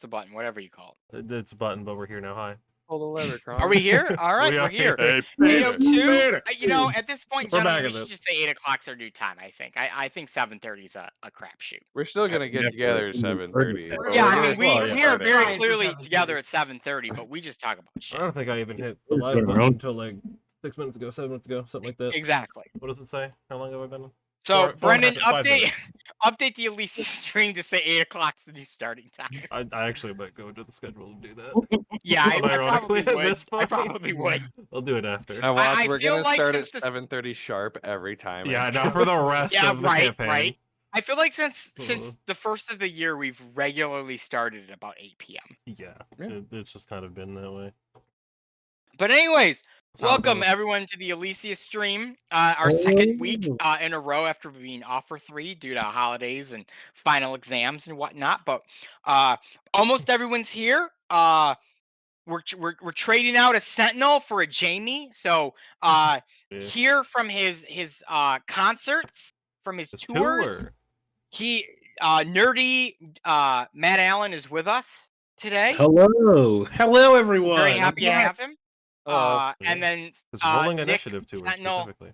It's a button, whatever you call it. It's a button, but we're here now. Hi. Pull the lever, Kron. Are we here? All right, we're here. Hey, 8:02. You know, at this point, We're gentlemen, back we in should this. just say 8 o'clock's our new time. I think. I think 7:30 is a crapshoot. We're still gonna get together at 7:30. Yeah, I mean, Well, we yeah. are very Fine, clearly 7:30. together at 7:30, but we just talk about I shit. don't think I even hit the live button until like 6 minutes ago, 7 minutes ago, something like that. Exactly. What does it say? How long have I been? So, Four Brendan, and a half, 5 minutes. update the Elyssia stream to say 8 o'clock's the new starting time. I actually might go into the schedule and do that. Yeah, I Ironically, probably at would. this I point. probably would. I'll do it after. Now watch, I we're feel gonna like start at since the- 7:30 sharp every time. Yeah, not for the rest Yeah, of the right, campaign. right. I feel like since the first of the year, we've regularly started at about 8 p.m. Yeah, Yeah. it's just kind of been that way. But anyways, That's how it welcome goes. everyone to the Elyssia stream. Our second week in a row after being off for 3 due to holidays and final exams and whatnot. But almost everyone's here. We're trading out a Sentinel for a Jamie. So Yeah. hear from his concerts, from his tours. Tour. He nerdy Matt Allen is with us today. Hello everyone. Very happy to have him. Hello. And then This rolling Nick initiative tour Sentinel specifically.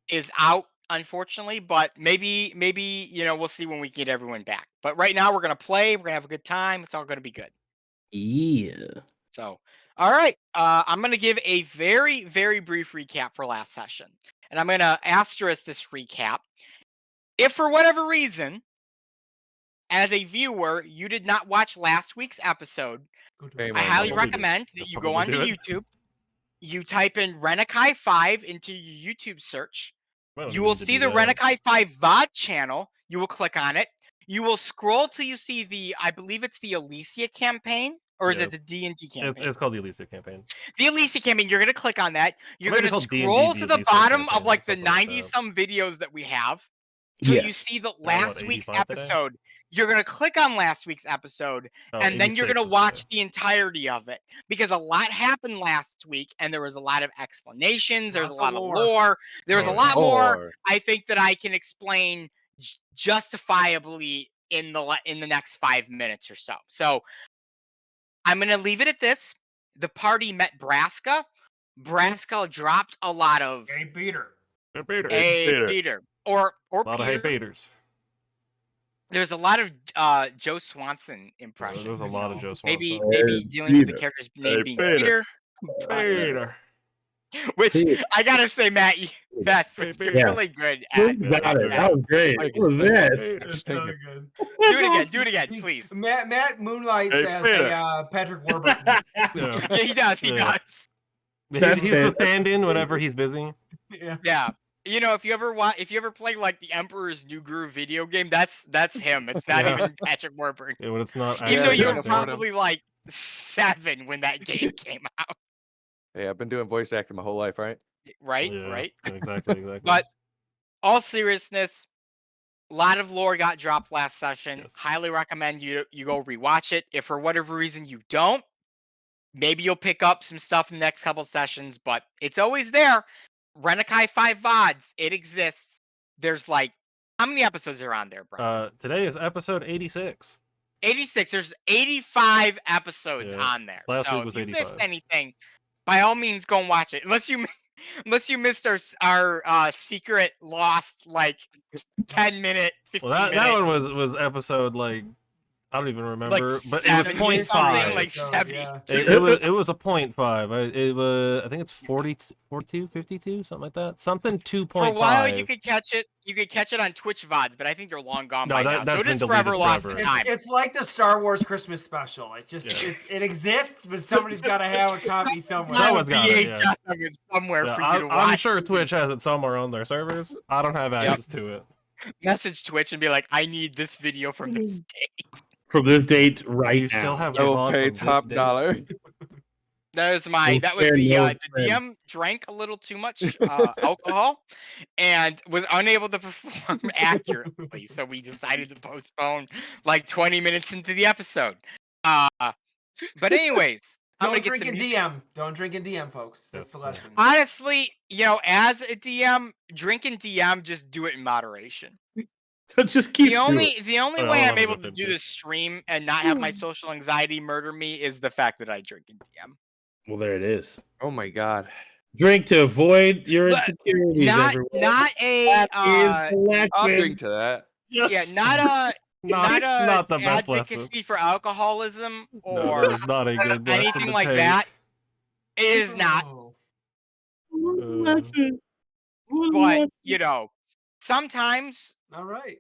is out, unfortunately, but maybe we'll see when we get everyone back. But right now we're gonna play. We're gonna have a good time. It's all gonna be good. Yeah. So, all right. I'm gonna give a very, very brief recap for last session, and I'm gonna asterisk this recap. If for whatever reason, as a viewer, you did not watch last week's episode, I highly probably recommend do. that you I'll go probably onto do it. YouTube. You type in Renakai 5 into your YouTube search. I don't You need will to see do the that. Renakai 5 VOD channel. You will click on it. You will scroll till you see I believe it's the Elyssia campaign, or is Yeah. it the D&D campaign? It's called the Elyssia campaign. The Elyssia campaign. You're gonna click on that. You're Might be gonna called D&D scroll to the Elyssia bottom campaign, of like the something like 90 that. some videos that we have. Till you see the last week's 85 today? episode. You're gonna click on last week's episode, Oh, and then you're 86 gonna is watch today. the entirety of it, because a lot happened last week, and there was a lot of explanations. There was a lot of lore. There was a lot more. I think that I can explain justifiably in the next 5 minutes or so. So I'm gonna leave it at this. The party met Braska. Braska dropped a lot of Hey, Peter. Peter. Or A lot of hey Peter. Peters. There's a lot of Joe Swanson impressions. There's a lot of Joe Maybe Swanson. dealing with the character's name being Peter. Peter. Which I gotta say, Matt, that's you're really good at. Got it. That was great. What was that? It's so good. Do it again, please. Matt moonlights as a Patrick Warburton. Yeah, he does. He does. He's the stand-in whenever he's busy. Yeah. You know, if you ever play like the Emperor's New Groove video game, that's him. It's not even Patrick Warburton. Yeah, when it's not. Even though you yeah, were probably like 7 when that game came out. Hey, I've been doing voice acting my whole life, right? Right. Exactly. But all seriousness, a lot of lore got dropped last session. Yes. Highly recommend you go rewatch it. If for whatever reason you don't, maybe you'll pick up some stuff in the next couple sessions, but it's always there. Renakai 5 VODs, it exists. There's like, how many episodes are on there, bro? Today is episode 86. 86. There's 85 episodes on there. Last so week was if you 85. missed anything, by all means, go and watch it. Unless you missed our secret lost like 10-minute, 15-minute. That one was episode like I don't even remember, like but it was 0.5. Like 70. It was a 0.5. It was I think it's 42, 52, something like that. Something 2.5. For a while you could catch it. You could catch it on Twitch VODs, but I think they're long gone by now. So it is forever lost in time. It's like the Star Wars Christmas special. It just it exists, but somebody's got to have a copy somewhere. Someone's got it, somewhere for you to watch. I'm sure Twitch has it somewhere on their servers. I don't have access to it. Message Twitch and be like, I need this video from this date. From this date right You still have I will pay top dollar. That was the DM drank a little too much alcohol and was unable to perform accurately, so we decided to postpone like 20 minutes into the episode. But anyways, don't drink in DM. Don't drink in DM, folks. That's the lesson. Honestly, as a DM, drink in DM, just do it in moderation. Just keep The only Oh, way I I'm wanna able go to do 50. this stream and not have my social anxiety murder me is the fact that I drink in DM. Well, there it is. Oh my god. Drink to avoid your But insecurities, Not everyone. not a That is the I'll lesson. drink to that. yeah, Yes. not a Not the best lesson. advocacy for alcoholism No, that or is not a good lesson anything to like take. that. It is not. Oh. What a Uh, lesson. What a But lesson. sometimes All right.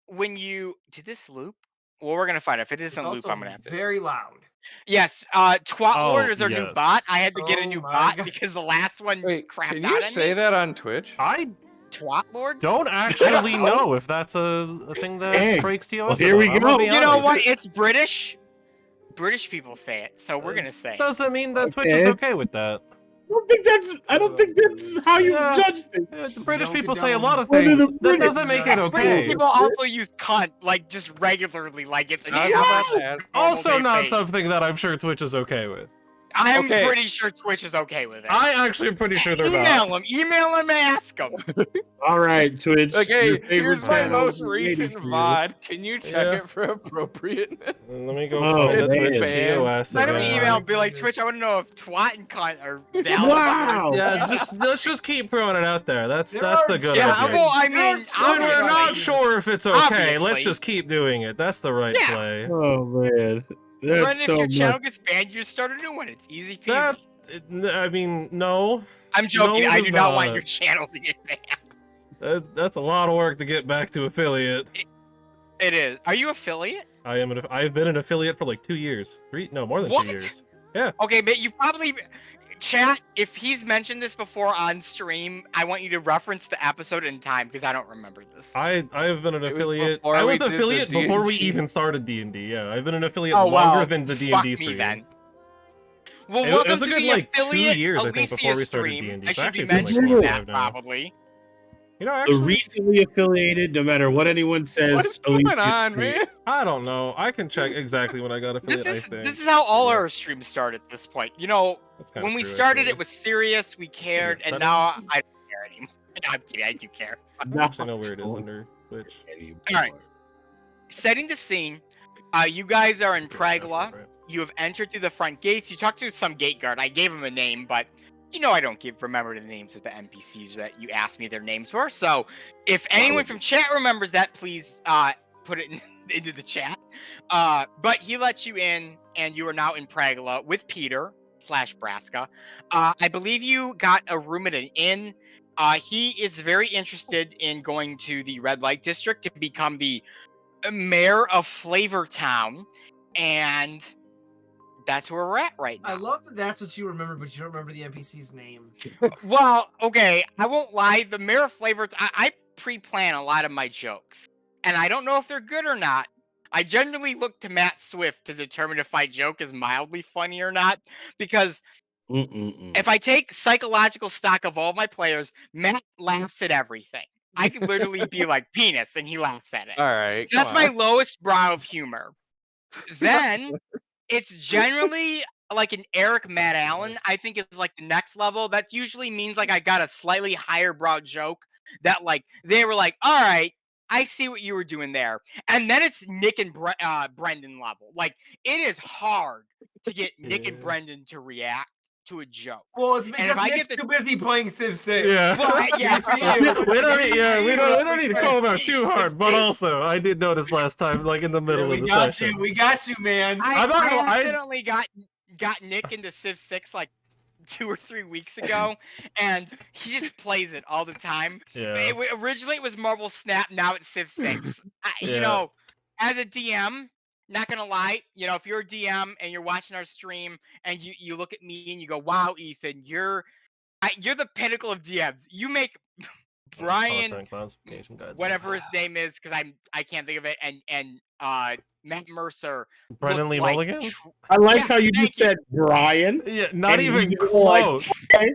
when you did this loop, well, we're gonna find out. If it It's isn't loop, also I'm gonna have to. very loud. Yes, Twat Lord Oh, is our new bot. yes. I had to get a Oh new my bot God. because the last one Wait, crapped can out you on say me. that on Twitch? I Twat Lord? don't actually know if that's a thing that Dang. breaks TOS. Well, here we I'm gonna go. be You know honest. what? It's British. British people say it, so we're gonna say it. Doesn't mean that Twitch is Okay. okay with that. I don't think that's how you Yeah. judge things. The British Don't people condone. say a lot of What are things. the That British doesn't make it doing? British okay. people also use cunt like just regularly, like it's an Not about normal that. Also, day not thing. something that I'm sure Twitch is okay with. I'm Okay. pretty sure Twitch is okay with it. I actually am pretty sure they're Email not. Email him, ask him. All right, Twitch. Okay, your favorite here's my channel most is waiting recent for you. VOD. Can you check Yeah. it for appropriateness? Let me go Oh, find the It's Twitch banned. TOS Let him again. email, be like, Goodness. Twitch, I want to know if twat and cunt are valid. Wow. Yeah, let's just keep throwing it out there. That's There the are good Yeah, idea. well, I There mean, are so When many we're good not ideas. sure if it's okay, let's Obviously. just keep doing it. That's the right Yeah. play. Oh man, that's Brendan, if so your channel much. gets banned, you just start a new one. It's easy peasy. That, I mean, no. I'm joking. No, it I is do not want not. your channel to get banned. That's a lot of work to get back to affiliate. It is. Are you affiliate? I've been an affiliate for like 2 years. More than What? 2 years. Yeah. Okay, but you probably chat. If he's mentioned this before on stream, I want you to reference the episode and time because I don't remember this. I've been an It was affiliate. before I we was did the affiliate before we D&D. even started D&D. Yeah, I've been an affiliate Oh longer wow, than the fuck D&D me stream. then. Well, It welcome was a to good the like 2 affiliate years, I think, before Elyssia we started stream. D&D. I So should be actually, it's been like mentioning 4 or that 5 now. probably. You know, The actually, recently affiliated, no matter what anyone says. What is going Elyssia on, Street. man? I don't know. I can check exactly when I got affiliate. This I think is how all Yeah. our streams start at this point. You know, That's kinda when we true, started, actually. it was serious. We cared, and settings? now I don't care anymore. No, I'm kidding. I do care. I don't actually know where it is under Twitch. Alright. Setting the scene, you guys are in Yeah, Pragola. right. You have entered through the front gates. You talked to some gate guard. I gave him a name, but you know I don't remember the names of the NPCs that you asked me their names for. So if anyone from chat remembers that, please put it into the chat. But he lets you in, and you are now in Pragola with Peter / Braska. I believe you got a room at an inn. He is very interested in going to the red light district to become the mayor of Flavor Town, and that's where we're at right now. I love that that's what you remember, but you don't remember the NPC's name. Well, okay, I won't lie. The mayor of Flavor Town, I pre-plan a lot of my jokes, and I don't know if they're good or not. I generally look to Matt Swift to determine if my joke is mildly funny or not, because if I take psychological stock of all my players, Matt laughs at everything. I could literally be like penis, and he laughs at it. All right. So that's my lowest brow of humor. Then it's generally like an Eric Matt Allen, I think is like the next level. That usually means like I got a slightly higher brow joke that like they were like, all right, I see what you were doing there. And then it's Nick and Brendan level. Like it is hard to get Nick and Yeah. Brendan to react to a joke. Well, it's if because I Nick's get the- too busy playing Civ 6. Yeah. Well, yeah, we don't need to call him out too hard, but also I did notice last time, like in the middle we of the got session. you. We got you, man. I'm not gonna- I accidentally got Nick into Civ 6 like 2 or 3 weeks ago, and he just plays it all the time. Yeah. Originally it was Marvel Snap, now it's Civ 6. You Yeah. know, as a DM, not gonna lie, you know, if you're a DM and you're watching our stream and you look at me and you go, "Wow, Ethan, you're the pinnacle of DMs. You make Brian, Content classification guide. whatever his name is, because I can't think of it, and Matt Mercer, Brendan look Lee like Mulligan? I like Yes, how you thank just said Brian. Yeah, not And even you go like, close. Okay,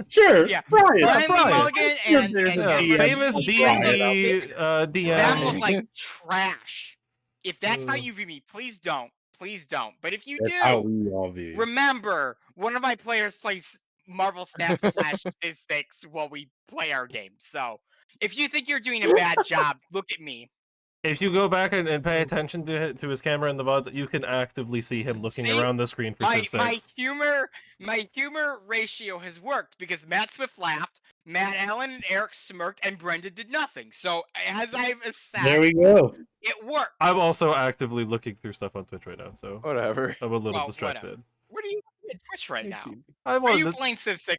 sure, Yeah, Brian. Brian Lee Brian. Mulligan Yeah, and there's a Matt Yeah, DM. famous Mercer. D&D Them DM. look like trash. If that's how Ugh. you view me, please don't. Please don't. But if you That's how do, we all view you. remember, one of my players plays Marvel Snap / Statistics while we play our game. So if you think you're doing a bad job, look at me. If you go back and pay attention to his camera in the VODs, you can actively see him looking See? around the screen for My Civ 6. humor ratio has worked because Matt Swift laughed, Matt Allen and Eric smirked, and Brenda did nothing. So as I've assessed, There we go. it works. I'm also actively looking through stuff on Twitch right now, so Whatever. I'm a little Well, distracted. whatever. What are you doing at Twitch right now? I Are wanted you to... playing Civ 6?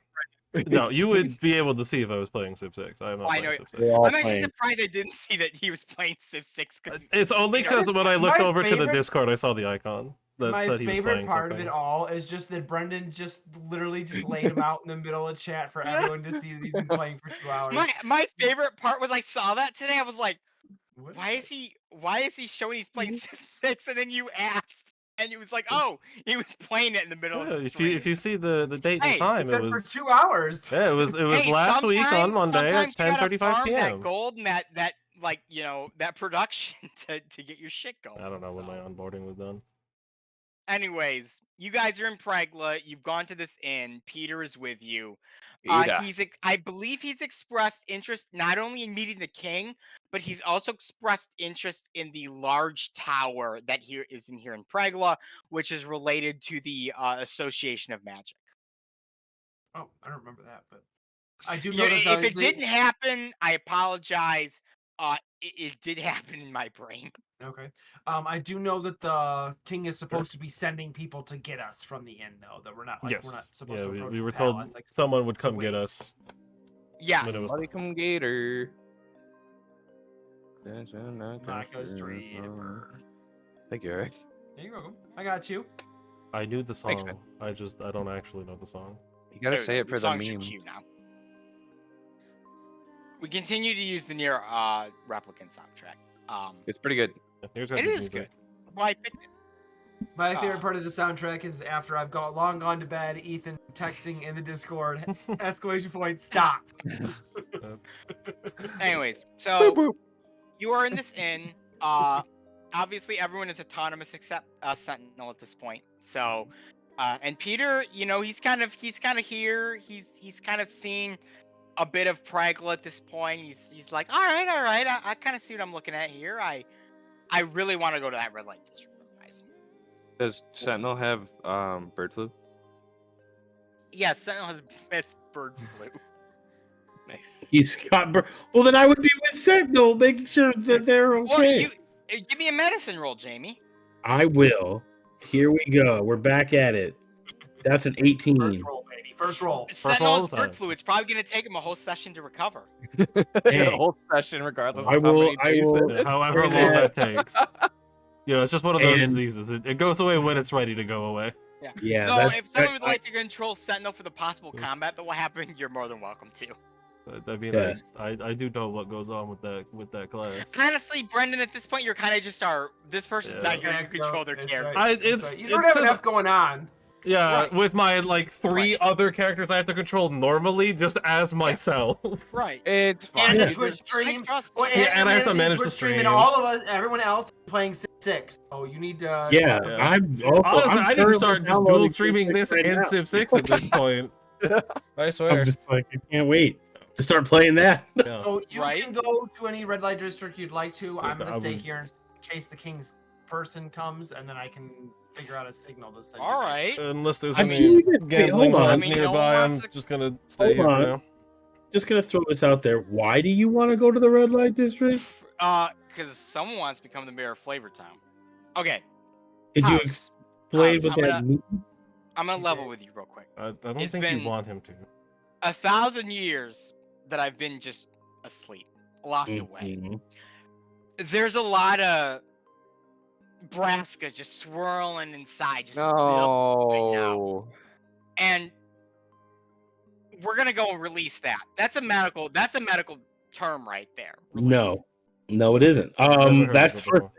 No, you would be able to see if I was playing Civ 6. I am not Oh, I playing know. Civ 6. We're all I'm actually playing. surprised I didn't see that he was playing Civ 6. It's only because when I looked My over to the favorite- Discord, I saw the icon that My said he was favorite playing part of something. it all is just that Brendan just literally just laid him out in the middle of chat for everyone to see that he's been playing for 2 hours. My favorite part was I saw that today. I was like, What why is he showing he's playing Mm-hmm. Civ 6? And then you asked, and it was like, oh, he was playing it in the middle Yeah, of the if stream. you see the date and Hey, time, It said it for was 2 hours. yeah, it was Hey, last week on Monday at sometimes you gotta 10:35 farm p.m. that gold and that like that production to get your shit going. I don't know when so. my onboarding was done. Anyways, you guys are in Pragola. You've gone to this inn. Peter is with you. Peter. I believe he's expressed interest not only in meeting the king, but he's also expressed interest in the large tower that here is in here in Pragola, which is related to the Association of Magic. Oh, I don't remember that, but I do know that If it didn't happen, I apologize. It did happen in my brain. Okay. I do know that the king is supposed to be sending people to get us from the inn, though. That we're not Yes. we're not supposed Yeah, to approach we the were told palace, like, someone would to come get wait. us. Yes. When it was- Somebody come gator. Micah's dream. Thank you, Eric. There you go. I got you. I knew the Thanks, man. song. I don't actually know the song. You gotta There we say go. it for the song's your meme. cue now. We continue to use the near replicant soundtrack. It's pretty good. Here's It good is music. good. Well, I picked it. My favorite part of the soundtrack is after I've long gone to bed, Ethan texting in the Discord, exclamation point, stop. Anyways, Boop, so boop. you are in this inn. Obviously, everyone is autonomous except Sentinel at this point. So, and Peter, he's kind of here. He's kind of seeing a bit of Pragola at this point. He's like, all right. I kind of see what I'm looking at here. I really want to go to that red light district, guys. Does Sentinel have bird flu? Yeah, Sentinel has best bird flu. Nice. He's got. Well, then I would be with Sentinel, making sure that they're okay. Well, give me a medicine roll, Jamie. I will. Here we go. We're back at it. That's an 18. First roll, baby. First roll. Sentinel all has the bird time. flu. It's probably going to take him a whole session to recover. Hey. The whole session, regardless I of how will- many I days will- it is. However And, long that takes. It's just one of those And- diseases. It goes away when it's ready to go away. Yeah, So that's. if someone would I- like to control Sentinel for the possible combat that will happen, you're more than welcome to. I mean, Yes. I do know what goes on with that class. Honestly, Brendan, at this point, you're kind of just this person's Yeah. not here. You That's control right, their that's character. right. It's You don't have 'cause- enough going on. Yeah, Right. with my three other characters I have to control normally, just as myself. Right. It's fine. And Yeah. the Twitch stream. I trust Well, you. Yeah, and I have to manage the Twitch stream. And all of us, everyone else, is playing 6. So you need to. Yeah, Yeah. I'm also. Honestly, I'm I need to currently start just downloading dual streaming Civ 6 this right and now. Civ 6 at this point. I swear. I'm just like, I can't wait to start playing that. Yeah. So you Right? can go to any red light district you'd like to. Yeah, I'm gonna I stay would- here in case the king's person comes, and then I can figure out a signal to send. All you guys. right. Unless there's I any mean, wait, gambling hold on. halls I mean, no one nearby, I'm wants to- just gonna stay here Hold for on. now. Just gonna throw this out there. Why do you want to go to the red light district? Because someone wants to become the mayor of Flavortown. Okay. Could you House. explain House, what I'm that gonna- means? I'm gonna level with you real quick. I don't It's think been- you want him to. 1,000 years that I've been just asleep, locked away. Mhm. There's a lot of Braska just swirling inside, just building right now. No. And we're gonna go and release that. That's a medical term right there. No, Release. no, it isn't. Never heard That's of the it first. before.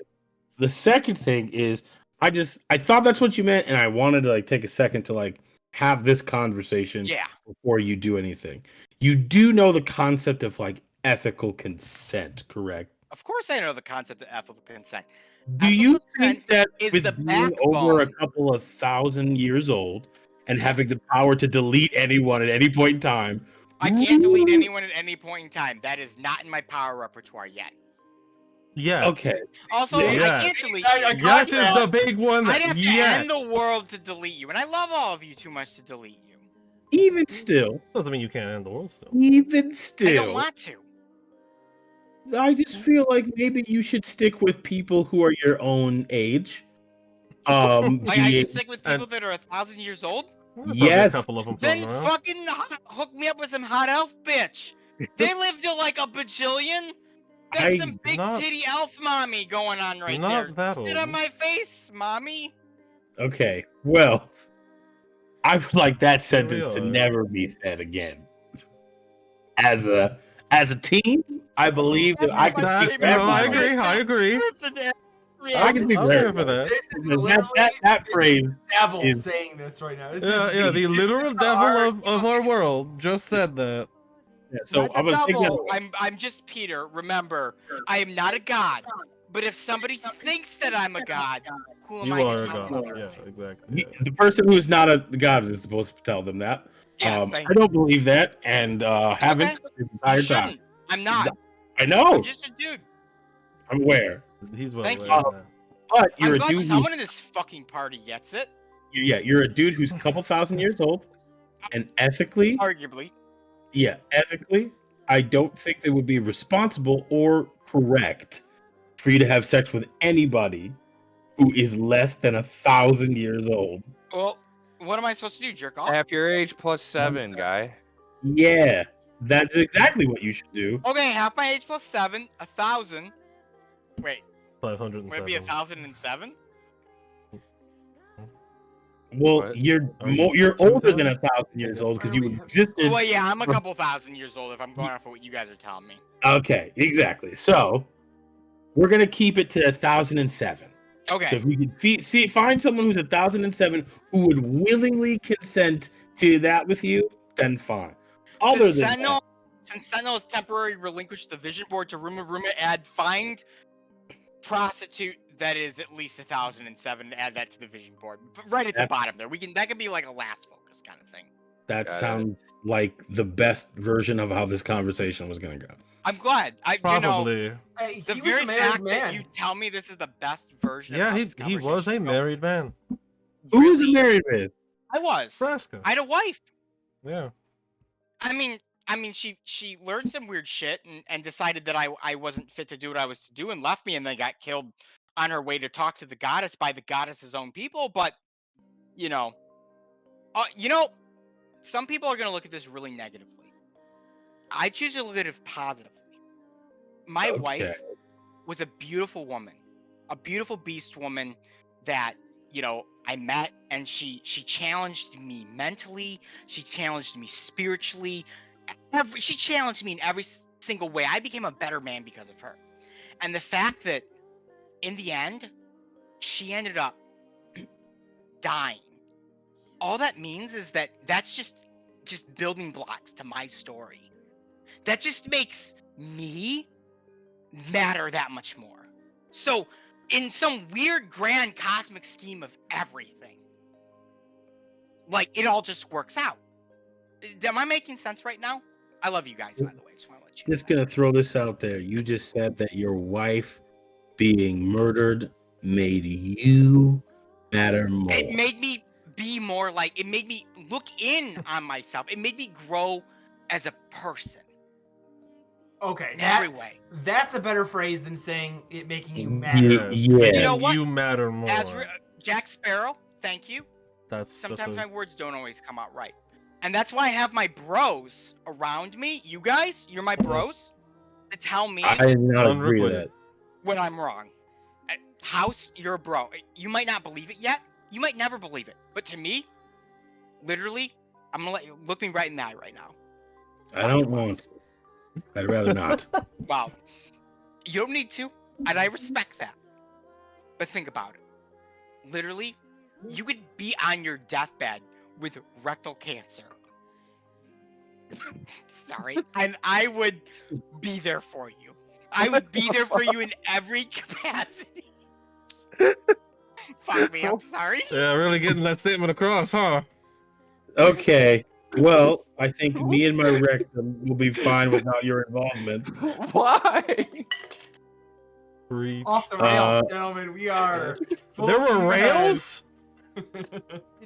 The second thing is, I thought that's what you meant, and I wanted to take a second to have this conversation Yeah. before you do anything. You do know the concept of ethical consent, correct? Of course I know the concept of ethical consent. Do you Ethical think that is with the being over a backbone. couple of 1,000 years old and having the power to delete anyone at any point in time, I can't delete anyone at any point in time. That is not in my power repertoire yet. Yes. Okay. Also, Yeah. I can't delete I you. got Yes is the big one. I'd have to Yes. end the world to delete you, and I love all of you too much to delete you. Even still, Doesn't mean you can't end the world still. I don't want to. I just feel like maybe you should stick with people who are your own age. Like, I being- should stick with people that are 1,000 years old? There's probably Yes. a couple of them Then floating around. fucking hook me up with some hot elf bitch. They live to like a bajillion. That's some big Not- titty elf mommy going on right not there. that Sit old. on my face, mommy. Okay, well, I would like that Here we sentence to are. never be said again. As a team, I believe that I can That- speak for no, I everybody. agree. I agree. I can speak I'm for here for everybody. that. This is That- literally that this is phrase the devil is- saying this right now. This Yeah, is yeah. The literal devil our- of our world just said that. Yeah, so Not the I'm gonna take that devil. away. I'm just Peter. Remember, I am not a god. But if somebody thinks that I'm a god, who am You I are to a tell god. them? Yeah, exactly. The person who is not a god is supposed to tell them that. Yes, thank I don't believe that, and haven't Okay. the You entire time. shouldn't. I'm not. I know. I'm just a dude. I'm aware. He's well Thank aware you. of that. But I'm you're a glad dude. someone in this fucking party gets it. You're a dude who's a couple thousand years old, and ethically, Arguably. ethically, I don't think it would be responsible or correct for you to have sex with anybody who is less than 1,000 years old. Well, what am I supposed to do? Jerk off? Half your age plus 7, guy. Yeah, that's exactly what you should do. Okay, half my age plus 7, 1,000. Wait, It's would it 507. be 1,007? Well, What? you're Are you you're older 2,000? than 1,000 years old because you existed. Well, yeah, I'm a couple thousand years old if I'm going off of what you guys are telling me. Okay, exactly. So we're gonna keep it to 1,007. So Okay. if we can find someone who's 1,007 who would willingly consent to that with you, then fine. Other than that, Since Sentinel has temporarily relinquished the vision board to Ruma, add find prostitute that is at least 1,007 and add that to the vision board. But right at the bottom there. That could be like a last focus kind of thing. that Got it. sounds like the best version of how this conversation was gonna go. I'm glad. Probably. Hey, The he was very a married fact man. that you tell me this is the best version Yeah, of how he this was a conversation goes, married man. Who is really, he married with? I was. Braska. I had a wife. Yeah. I mean, she learned some weird shit and decided that I wasn't fit to do what I was to do and left me and then got killed on her way to talk to the goddess by the goddess's own people. But you know, some people are gonna look at this really negatively. I choose to look at it positively. My wife was a beautiful woman, a beautiful beast woman that I met, and she challenged me mentally. She challenged me spiritually. She challenged me in every single way. I became a better man because of her. And the fact that in the end, she ended up dying. All that means is that that's just building blocks to my story. That just makes me matter that much more. So, in some weird grand cosmic scheme of everything, like, it all just works out. Am I making sense right now? I love you guys, by the way. Just want to let you know Just gonna throw this out there. You just said that your wife being murdered made you matter more. It made me be more like, it made me look in on myself. It made me grow as a person Okay, in every way. that's a better phrase than saying it making you Yeah. mad. Yes. Yeah. You know what? You matter more. Jack Sparrow, thank you. That's Sometimes my a, words don't always come out right. And that's why I have my bros around me. You guys, you're my bros, to tell me I do not agree with Unrequited. that. when I'm wrong. House, you're a bro. You might not believe it yet. You might never believe it. But to me, literally, I'm going to let you look me right in the eye right now. I don't want to. I'd rather not. Wow. You don't need to, and I respect that. But think about it. Literally, you could be on your deathbed with rectal cancer. Sorry. And I would be there for you. I would be there for you in every capacity. Fuck me, I'm sorry. yeah, really getting that statement across, huh? Okay. Well, I think me and my rectum will be fine without your involvement. Why? Preach. Off the rails, gentlemen. We are. full There were steam ahead. rails.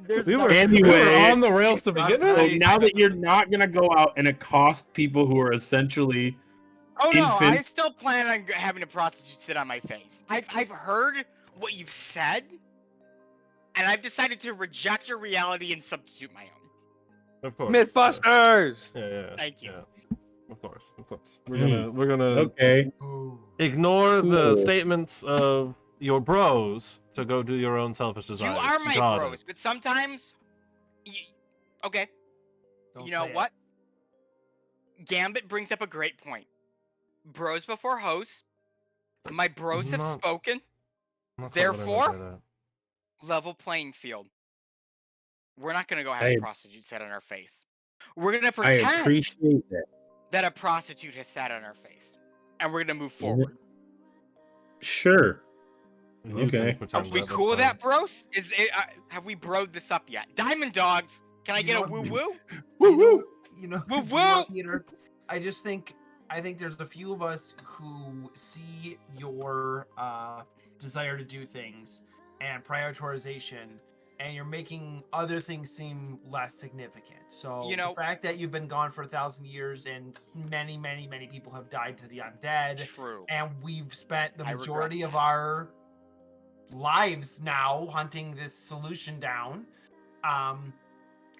There's We were, no- we were Anyway, on the rails to begin so with. now that you're not gonna go out and accost people who are essentially Oh no, I infant- still plan on having a prostitute sit on my face. I've heard what you've said, and I've decided to reject your reality and substitute my own. Of course. Mythbusters! Yeah. Thank you. Yeah. Of course. We're gonna okay. Ooh. ignore the Cool. statements of your bros to go do your own selfish desires. You are my Got bros, it. but sometimes, okay. Don't You know say it. what? Gambit brings up a great point. Bros before hoes. My bros have No. spoken. I'm not Therefore- gonna say that. Level playing field. We're not gonna go have I- a prostitute sat on our face. We're gonna I pretend appreciate that. that a prostitute has sat on our face, and we're gonna move Mhm. forward. Sure. You can Okay. Are pretend we that's cool with fine. that, bros? Is it? Have we broed this up yet? Diamond dogs. Can I You get a know- woo woo? You know, Woo you know, woo! Peter, I think there's a few of us who see your desire to do things and prioritization, and you're making other things seem less significant. So You know- the fact that you've been gone for 1,000 years and many, many, many people have died to the undead, True. and we've spent the I regret majority of that. our lives now hunting this solution down.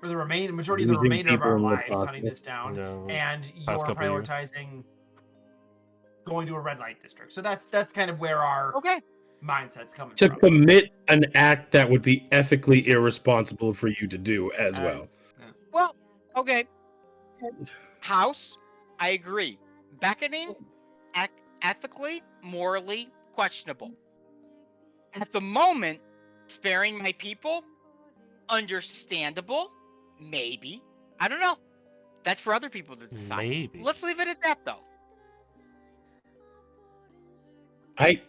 Or the majority of the Losing remainder of our people in the lives hunting process. this down, Yeah, and you're past couple years. prioritizing going to a red light district. So that's kind of where our Okay. mindset's coming To from. commit an act that would be ethically irresponsible for you to do as well. Well, okay. House, I agree. Beckoning, ethically, morally questionable. At the moment, sparing my people, understandable, maybe. I don't know. That's for other people to decide. Maybe. Let's leave it at that, though. I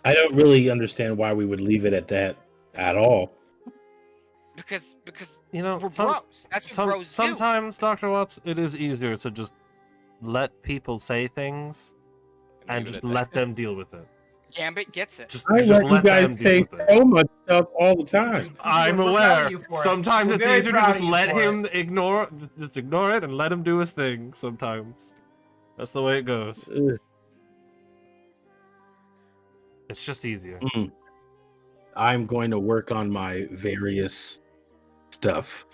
don't really understand why we would leave it at that at all. Because You know, we're bros. That's what bros do. sometimes, Dr. Watts, it is easier to just let people say things and leave it just at that. let them deal with it. Gambit gets it. Just I let you let them guys deal say with it. so much stuff all the time. I'm We're proud of aware. you for it. Sometimes We're it's very easier to proud just of you let for him just ignore it and let him do his thing. Sometimes that's the way it goes. Ugh. It's just easier. I'm going to work on my various stuff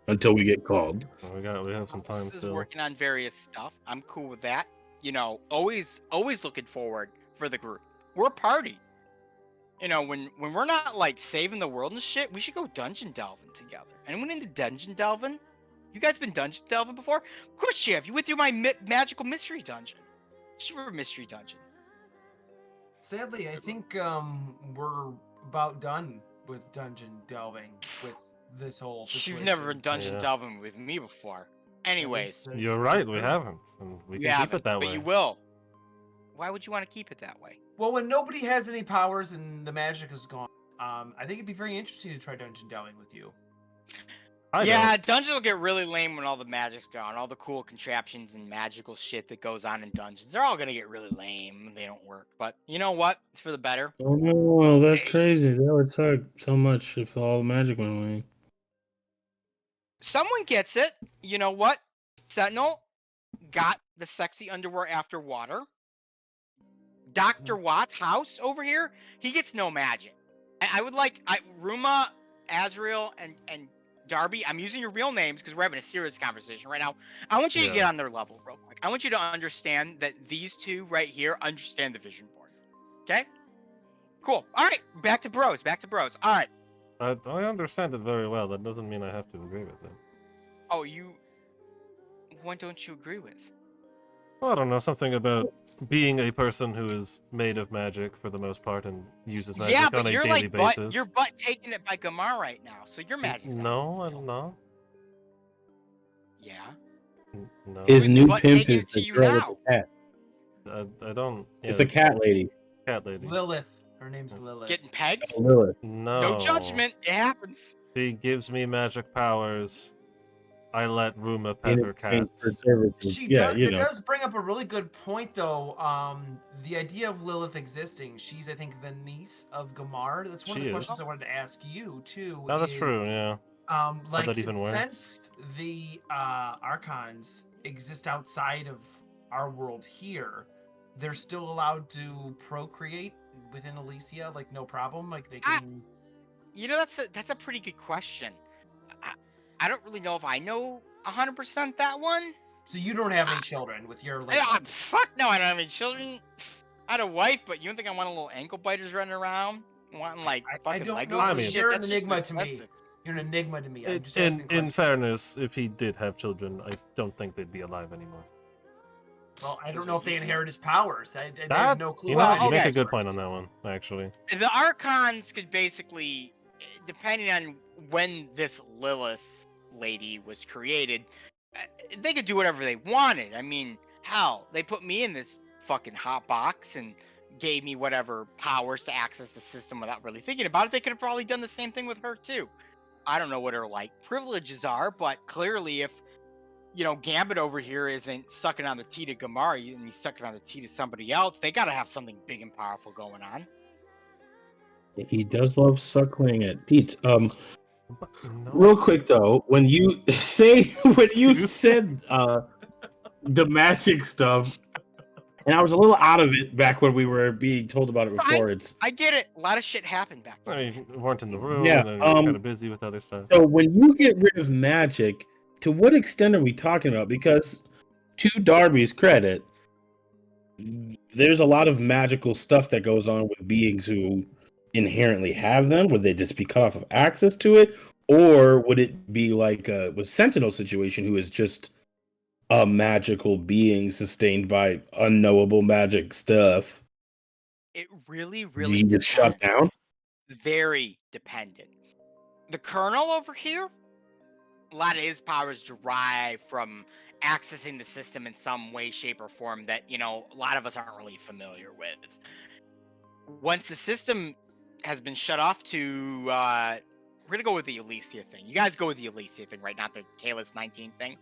until we get called. Well, we have some time House is still. working on various stuff. I'm cool with that. You know, always looking forward for the group. We're a party. You know, when we're not like saving the world and shit, we should go dungeon delving together. Anyone into dungeon delving? You guys been dungeon delving before? Of course you have. You went through my magical mystery dungeon. It's your mystery dungeon. Sadly, I think we're about done with dungeon delving with this whole situation. You've never been dungeon Yeah. delving with me before. Anyways, That is You're right. We true. haven't, and we you can keep haven't, it that but way. you will. Why would you want to keep it that way? Well, when nobody has any powers and the magic is gone, I think it'd be very interesting to try dungeon delving with you. I Yeah, don't. dungeons will get really lame when all the magic's gone. All the cool contraptions and magical shit that goes on in dungeons, they're all gonna get really lame. They don't work. But you know what? It's for the better. Oh no, that's crazy. That would suck so much if all the magic went away. Someone gets it. You know what? Sentinel got the sexy underwear after water. Dr. Watt's house over here, he gets no magic. I would like Ruma, Azrael, and Darby. I'm using your real names because we're having a serious conversation right now. I want you to Yeah. get on their level real quick. I want you to understand that these two right here understand the vision board. Okay? Cool. All right. Back to bros. All right. I understand it very well. That doesn't mean I have to agree with it. Oh, what don't you agree with? Well, I don't know, something about being a person who is made of magic for the most part and uses magic Yeah, on but a you're daily like basis. you're butt taking it by Gamar right now, so your magic's not No, real. I'm not. Yeah. No, His Who's new butt pimp taking is it to the you girl with now? the cat. I don't. It's yeah, the cat lady. cat lady. Lilith. Her name's Yes. Lilith. Getting pegged? Oh, Lilith. No. No judgment. It happens. She gives me magic powers I let Ruma pet in her exchange for cats. services. She Yeah, does. you That know. does bring up a really good point, though. The idea of Lilith existing. She's, I think, the niece of Gamar. That's one of She the is. questions I wanted to ask you too. No, that's is, true. Yeah. How'd Like, that even work? since the Archons exist outside of our world here, they're still allowed to procreate within Elyssia, like no problem. Like they can. You know, that's a pretty good question. I, I don't really know if I know 100% that one. So you don't have any children with your like. Fuck no, I don't have any children. I had a wife, but you don't think I want a little ankle biters running around, wanting like I fucking don't Legos know. I and mean- shit? You're an That's just enigma to me. expensive. You're an enigma to me. I'm just In asking questions. fairness, if he did have children, I don't think they'd be alive anymore. Well, I That's don't know what if they you think. inherit his powers. I have That no clue. you Well, know, you make a okay. good point on that one, actually. The Archons could basically, depending on when this Lilith lady was created, they could do whatever they wanted. I mean, hell, they put me in this fucking hot box and gave me whatever powers to access the system without really thinking about it. They could have probably done the same thing with her too. I don't know what her like privileges are, but clearly, if Gambit over here isn't sucking on the tea to Gamari and he's sucking on the tea to somebody else, they got to have something big and powerful going on. He does love suckling at teats. No. Real quick though, when you Excuse said the magic stuff, and I was a little out of it back when we were being told about it before. I get it. A lot of shit happened back then. I mean, you weren't in the room, Yeah, and you're kind of busy with other stuff. So when you get rid of magic, to what extent are we talking about? Because to Darby's credit, there's a lot of magical stuff that goes on with beings who inherently have them. Would they just be cut off of access to it? Or would it be like with Sentinel's situation, who is just a magical being sustained by unknowable magic stuff? It really, Do really you get shut down? depends. Very dependent. The Colonel over here, a lot of his powers derive from accessing the system in some way, shape, or form that, a lot of us aren't really familiar with. Once the system has been shut off to, we're gonna go with the Elyssia thing. You guys go with the Elyssia thing, right? Not the Kalis 19 thing.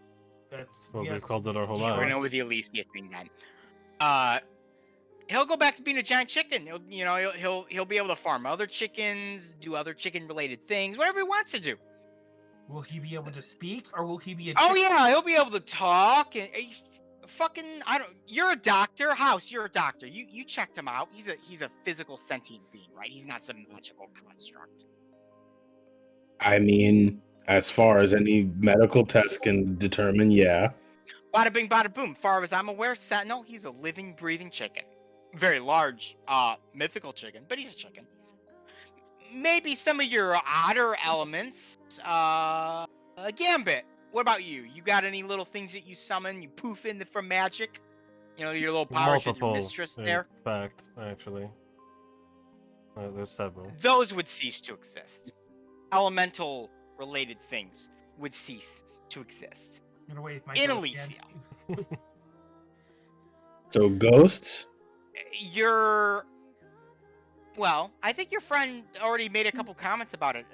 That's Well, yes. we've called it our whole We're gonna lives. go with the Elyssia thing then. He'll go back to being a giant chicken. He'll be able to farm other chickens, do other chicken-related things, whatever he wants to do. Will he be able to speak, or will he be a? Oh chicken? yeah, he'll be able to talk and fucking. I don't. You're a doctor, House. You're a doctor. You checked him out. He's a physical sentient being, right? He's not some magical construct. I mean, as far as any medical test can determine, yeah. Bada bing, bada boom. Far as I'm aware, Sentinel, he's a living, breathing chicken. Very large, mythical chicken, but he's a chicken. Maybe some of your odder elements, Gambit. What about you? You got any little things that you summon, you poof in from magic? Your little powers with your Multiple, mistress in there? fact, actually. There's several. Those would cease to exist. Elemental related things would cease to exist. I'm gonna wait if my In ghost Elyssia. can- So ghosts? Well, I think your friend already made a couple comments about it.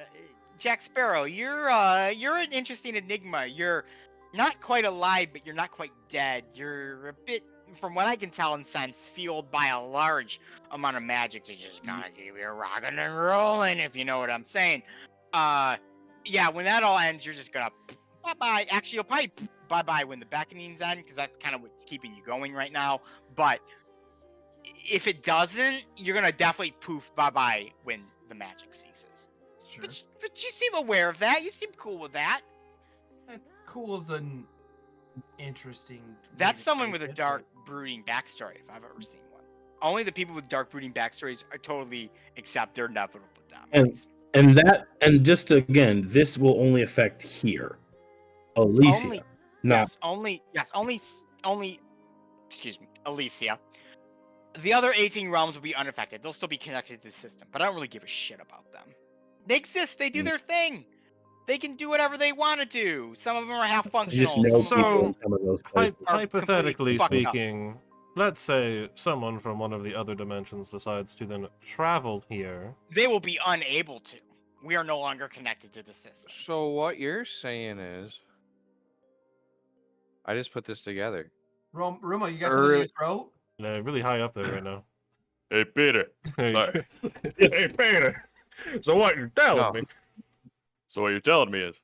Jack Sparrow, you're an interesting enigma. You're not quite alive, but you're not quite dead. You're a bit, from what I can tell and sense, fueled by a large amount of magic to just kind of keep you rocking and rolling, if you know what I'm saying. Yeah, when that all ends, you're just gonna bye-bye. Actually, you'll probably bye-bye when the beckonings end, because that's kind of what's keeping you going right now. But if it doesn't, you're gonna definitely poof bye-bye when the magic ceases. Sure. But you seem aware of that. You seem cool with that. Cool is an interesting. way That's to someone phrase with a it, dark, brooding backstory, if I've ever seen one. Only the people with dark, brooding backstories are totally accept their inevitable demise. And just again, this will only affect here. Elyssia. Only- Not only, excuse me, Elyssia. The other 18 realms will be unaffected. They'll still be connected to the system, but I don't really give a shit about them. They exist. They do their thing. They can do whatever they want to do. Some of them are half you just functional. know Some of people them in some of those places. are Hypothetically completely fucked up. speaking, let's say someone from one of the other dimensions decides to then travel here. they will be unable to. We are no longer connected to the system. So what you're saying is, I just put this together. Ruma, you got something in your throat? Yeah, really high up there right now. Hey, Peter. Hey, hey Peter. So what you're telling me? So what you're telling me is,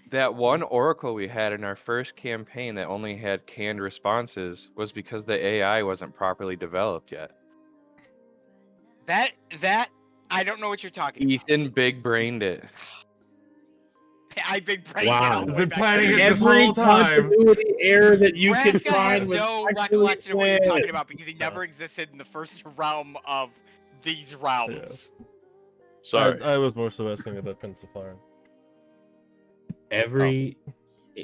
that one oracle we had in our first campaign that only had canned responses was because the AI wasn't properly developed yet. That I don't know what you're talking about. Ethan big brained it. I big brained Wow. it all the way Been back planning there. it this Every whole time. continuity error that you can Braska has find was no actually recollection of what you're talking planned. about because he never existed in the first realm of these realms. Sorry. I was more so asking about Prince of Fire. Every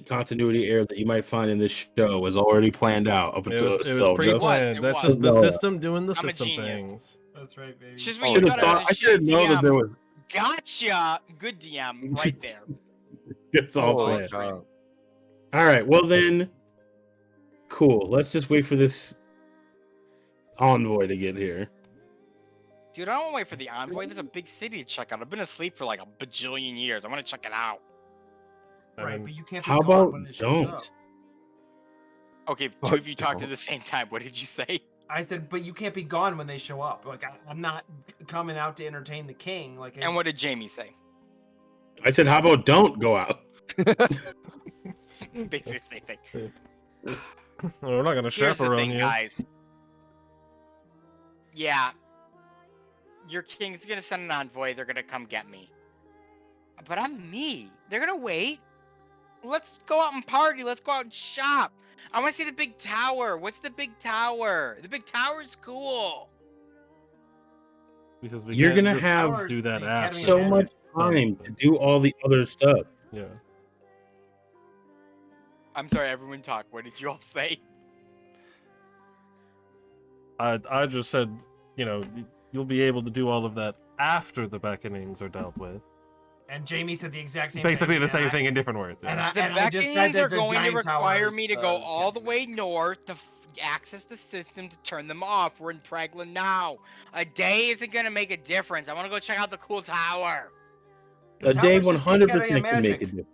continuity error that you might find in this show was already planned out up It until was so pre-planned. It That's was. just the No. system doing the I'm a system genius. things. That's right, baby. It's just Oh, when you yeah. thought I was a I should shitty know that there DM. was Gotcha. Good DM right there. it's all Oh, planned. God. All right, well then, cool. Let's just wait for this envoy to get here. Dude, I don't want to wait for the envoy. There's a big city to check out. I've been asleep for like a bajillion years. I want to check it out. Right, And but you can't be How gone about when it shows don't? up. Okay, two of you talked at the same time. What did you say? I said, but you can't be gone when they show up. Like I'm not coming out to entertain the king. Like, And what did Jamie say? I said, how about don't go out? Basically the same thing. Well, we're not gonna Here's the chaperone thing, you. guys. Yeah, your king's gonna send an envoy. They're gonna come get me. But I'm me. They're gonna wait. Let's go out and party. Let's go out and shop. I want to see the big tower. What's the big tower? The big tower's cool. Because we You're can't gonna just have do that the after. Academy so of much time to do all the other stuff. Yeah. I'm sorry, everyone talk. What did you all say? I just said, you know, you'll be able to do all of that after the beckonings are dealt with. And Jamie said the exact same Basically thing. the same thing in different words. And Yeah. The I just said Beckonings that are the going to giant tower require is, me to go all the way north to access the system to turn them off. We're in Pragola now. A day isn't going to make a difference. I want to go check out the cool tower. The A day tower's just the 100% Academy of can make Magic. a difference.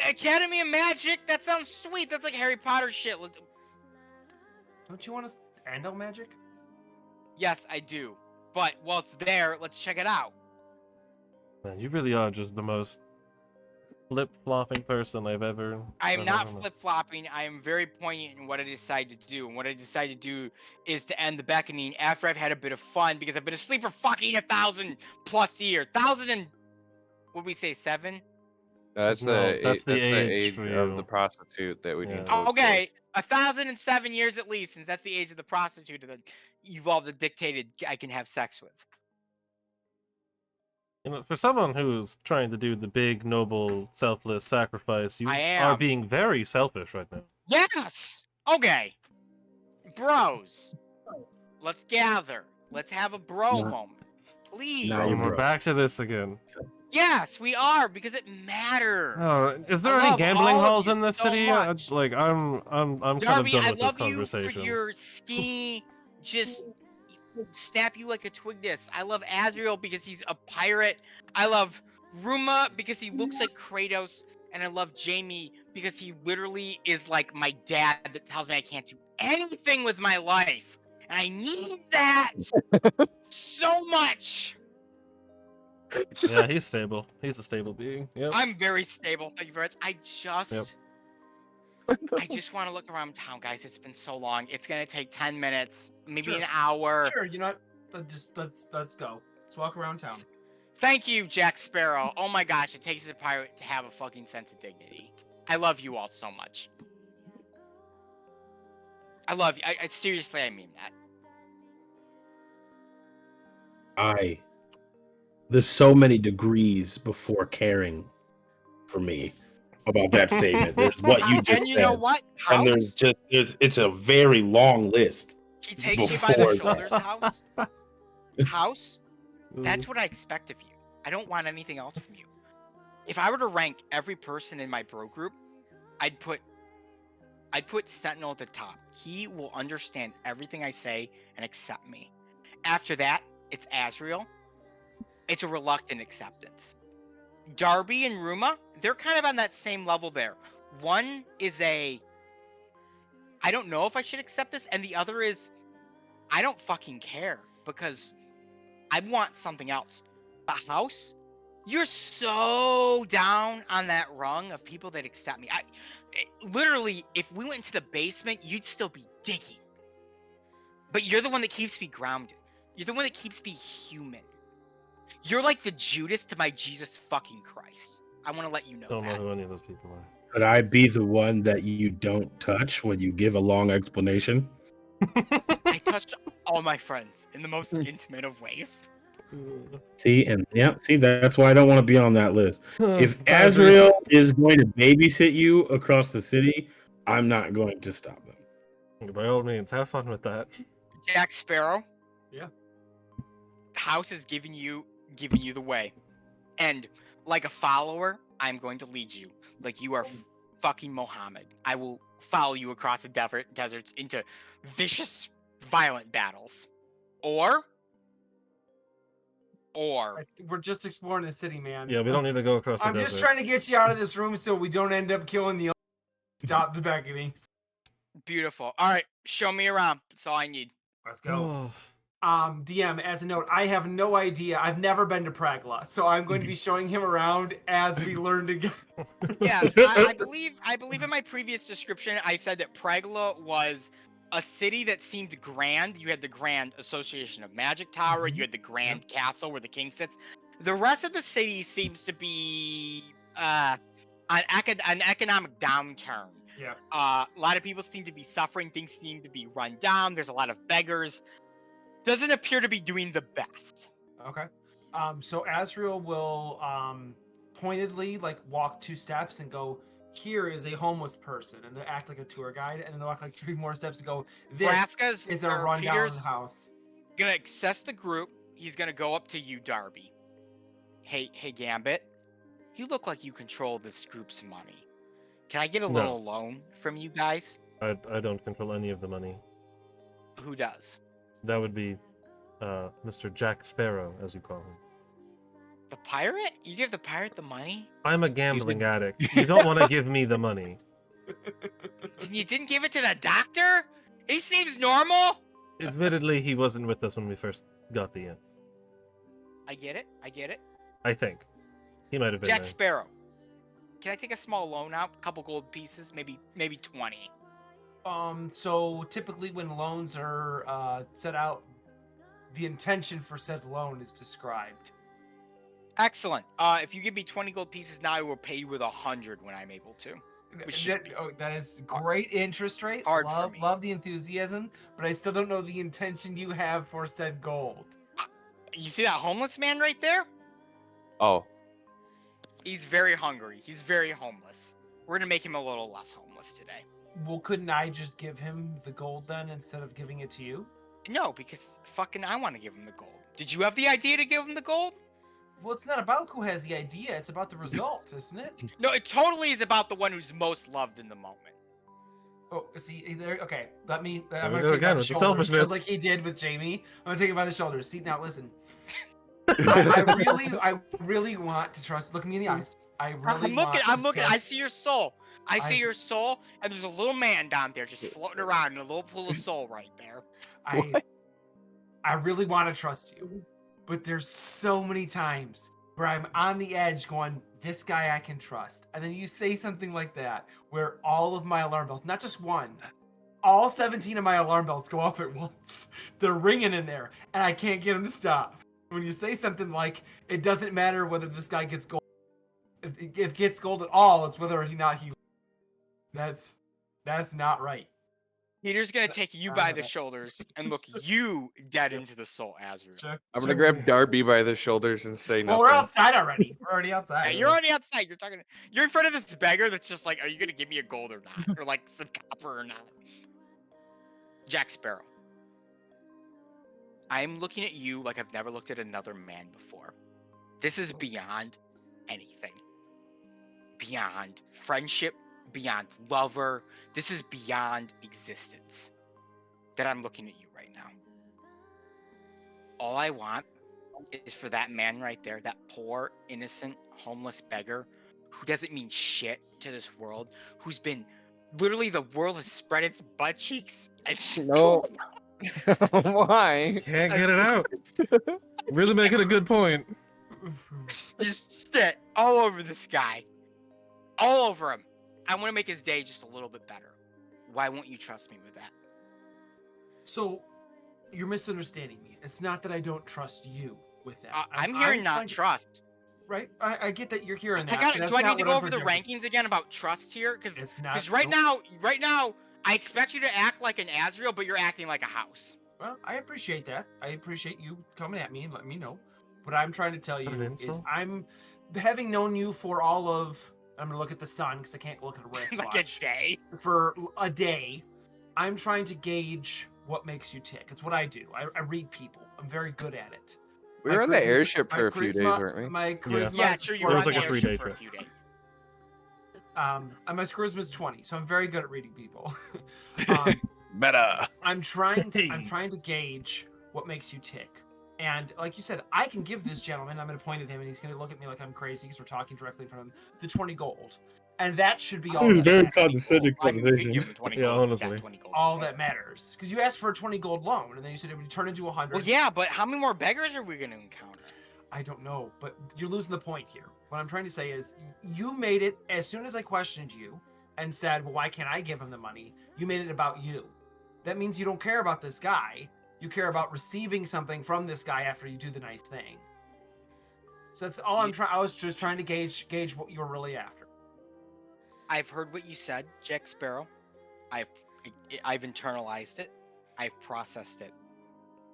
Academy of Magic? That sounds sweet. That's like Harry Potter shit. Don't you want to handle magic? Yes, I do. But while it's there, let's check it out. Man, you really are just the most flip-flopping person I've ever. I am I've not ever met. flip-flopping. I am very poignant in what I decide to do. And what I decide to do is to end the beckoning after I've had a bit of fun because I've been asleep for fucking 1,000+ years. 1,000 and what we say, 7? That's No, the that's the age for of you. the prostitute that we Yeah. need to look Okay, 1,007 years at least, since that's the age of the prostitute that evolved and dictated I can have sex with. You know, for someone who's trying to do the big, noble, selfless sacrifice, you I are am. being very selfish right now. Yes! Okay. Bros. Let's gather. Let's have a bro Nah. moment. Please. Nah, And you're we're broke. back to this again. Yes, we are, because it matters. Oh, is there I any love gambling all of halls you in this so city? much. Like, I'm kind of Darby, done I with this love you for conversation. your skinny, just snap you like a twigness. I love Azriel because he's a pirate. I love Ruma because he looks like Kratos. And I love Jamie because he literally is like my dad that tells me I can't do anything with my life. And I need that so much. Yeah, he's stable. He's a stable being. Yep. I'm very stable. Thank you very much. I just want to look around town, guys. It's been so long. It's gonna take 10 minutes, maybe Sure. an hour. Sure, you know what? Just let's go. Let's walk around town. Thank you, Jack Sparrow. Oh my gosh, it takes a pirate to have a fucking sense of dignity. I love you all so much. I love you. I seriously, I mean that. There's so many degrees before caring for me about that statement. There's what you just And you said. know what? And House? it's a very long list. He takes you by the before shoulders, House. House? Mm-hmm. That's what I expect of you. I don't want anything else from you. If I were to rank every person in my bro group, I'd put Sentinel at the top. He will understand everything I say and accept me. After that, it's Azriel. It's a reluctant acceptance. Darby and Ruma, they're kind of on that same level there. One is I don't know if I should accept this, and the other is, I don't fucking care because I want something else. A house? You're so down on that rung of people that accept me. Literally, if we went into the basement, you'd still be digging. But you're the one that keeps me grounded. You're the one that keeps me human. You're like the Judas to my Jesus fucking Christ. I want to let you know Don't know that. who any of those people are. Could I be the one that you don't touch when you give a long explanation? I touched all my friends in the most intimate of ways. See, that's why I don't want to be on that list. If Guys, Azrael is going to babysit you across the city, I'm not going to stop them. by all means, have fun with that. Jack Sparrow. Yeah. The house is giving you the way. And like a follower, I'm going to lead you. Like you are fucking Mohammed. I will follow you across the deserts into vicious, violent battles. Or We're just exploring the city, man. Yeah, we don't need to go across the I'm just desert. trying to get you out of this room so we don't end up killing the. Stop the back of things. beautiful. All right, show me around. That's all I need. Let's go. DM, as a note, I have no idea. I've never been to Pragola, so I'm going to be showing him around as we learn together. Yeah, I believe in my previous description, I said that Pragola was a city that seemed grand. You had the Grand Association of Magic Tower. You had the Grand Castle where the king sits. The rest of the city seems to be an economic downturn. Yeah. A lot of people seem to be suffering. Things seem to be run down. There's a lot of beggars. Doesn't appear to be doing the best. Okay. So Azrael will pointedly walk 2 steps and go, here is a homeless person, and they act like a tour guide, and then they'll walk 3 more steps and go, this Braska's, is a or rundown Peter's house. Gonna access the group. He's gonna go up to you, Darby. Hey, Gambit. You look like you control this group's money. Can I get a little loan from you guys? I don't control any of the money. Who does? That would be Mr. Jack Sparrow, as you call him. The pirate? You give the pirate the money? I'm a gambling addict. You don't want to give me the money. And you didn't give it to the doctor? He seems normal. Admittedly, he wasn't with us when we first got the inn. I get it. I think. He might have been Jack there. Sparrow. Can I take a small loan out? A couple gold pieces? Maybe 20. So typically when loans are set out, the intention for said loan is described. Excellent. If you give me 20 gold pieces now, I will pay you with 100 when I'm able to. That is great interest rate. Hard for me. Love the enthusiasm, but I still don't know the intention you have for said gold. You see that homeless man right there? Oh, He's very hungry. He's very homeless. We're gonna make him a little less homeless today. Well, couldn't I just give him the gold then instead of giving it to you? No, because fucking I want to give him the gold. Did you have the idea to give him the gold? Well, it's not about who has the idea. It's about the result, isn't it? No, it totally is about the one who's most loved in the moment. Oh, see, there. Okay, let me. There I'm we gonna go take again by the with the shoulders, selfishness. just like he did with Jamie. I'm gonna take him by the shoulders. See, now listen. I really want to trust. Look me in the eyes. I'm looking. I see your soul. I see your soul, and there's a little man down there just floating around in a little pool of soul right there. I really want to trust you, but there's so many times where I'm on the edge going, this guy I can trust. And then you say something like that, where all of my alarm bells, not just one, all 17 of my alarm bells go off at once. They're ringing in there, and I can't get them to stop. When you say something like, it doesn't matter whether this guy gets gold, if gets gold at all, it's whether or not he. That's not right. Peter's gonna take you by the shoulders and look you dead into the soul, Azrael. I'm gonna grab Darby by the shoulders and say Well, nothing. we're outside already. We're already outside. Yeah, you're already outside. You're in front of this beggar that's just like, are you gonna give me a gold or not? Or like some copper or not? Jack Sparrow. I'm looking at you like I've never looked at another man before. This is beyond anything. Beyond friendship, beyond lover. This is beyond existence. That I'm looking at you right now. All I want is for that man right there, that poor, innocent, homeless beggar who doesn't mean shit to this world, who's been literally the world has spread its butt cheeks. No. Why? Can't get it out. Really making a good point. Just shit all over this guy. All over him. I want to make his day just a little bit better. Why won't you trust me with that? So, you're misunderstanding me. It's not that I don't trust you with that. I'm hearing not trying to- trust. Right? I get that you're hearing that. Do That's I not need to what go I'm over the projecting. rankings again about trust here? It's not. Because right now, I expect you to act like an Azrael, but you're acting like a house. Well, I appreciate that. I appreciate you coming at me and letting me know. What I'm trying to tell you An is insult? I'm having known you for all of. I'm gonna look at the sun because I can't look at a Like wristwatch. a day. For a day, I'm trying to gauge what makes you tick. It's what I do. I read people. I'm very good at it. We My were on the charisma- airship my for a few days, charisma- weren't we? My charisma. Yeah, is true. You It were was on like the a 3-day airship for a trip. few days. And my charisma is 20, so I'm very good at reading people. Meta. I'm trying to gauge what makes you tick. And like you said, I can give this gentleman, I'm going to point at him and he's going to look at me like I'm crazy because we're talking directly in front of him, the 20 gold. And that should be all This is that very matters. condescending I mean, you could conversation. give him 20 Yeah, gold. You honestly. got 20 gold. All that matters. Because you asked for a 20 gold loan and then you said it would turn into 100. Well, yeah, but how many more beggars are we going to encounter? I don't know, but you're losing the point here. What I'm trying to say is you made it, as soon as I questioned you and said, well, why can't I give him the money? You made it about you. That means you don't care about this guy. You care about receiving something from this guy after you do the nice thing. So that's all I'm trying. I was just trying to gauge what you were really after. I've heard what you said, Jack Sparrow. I've internalized it. I've processed it.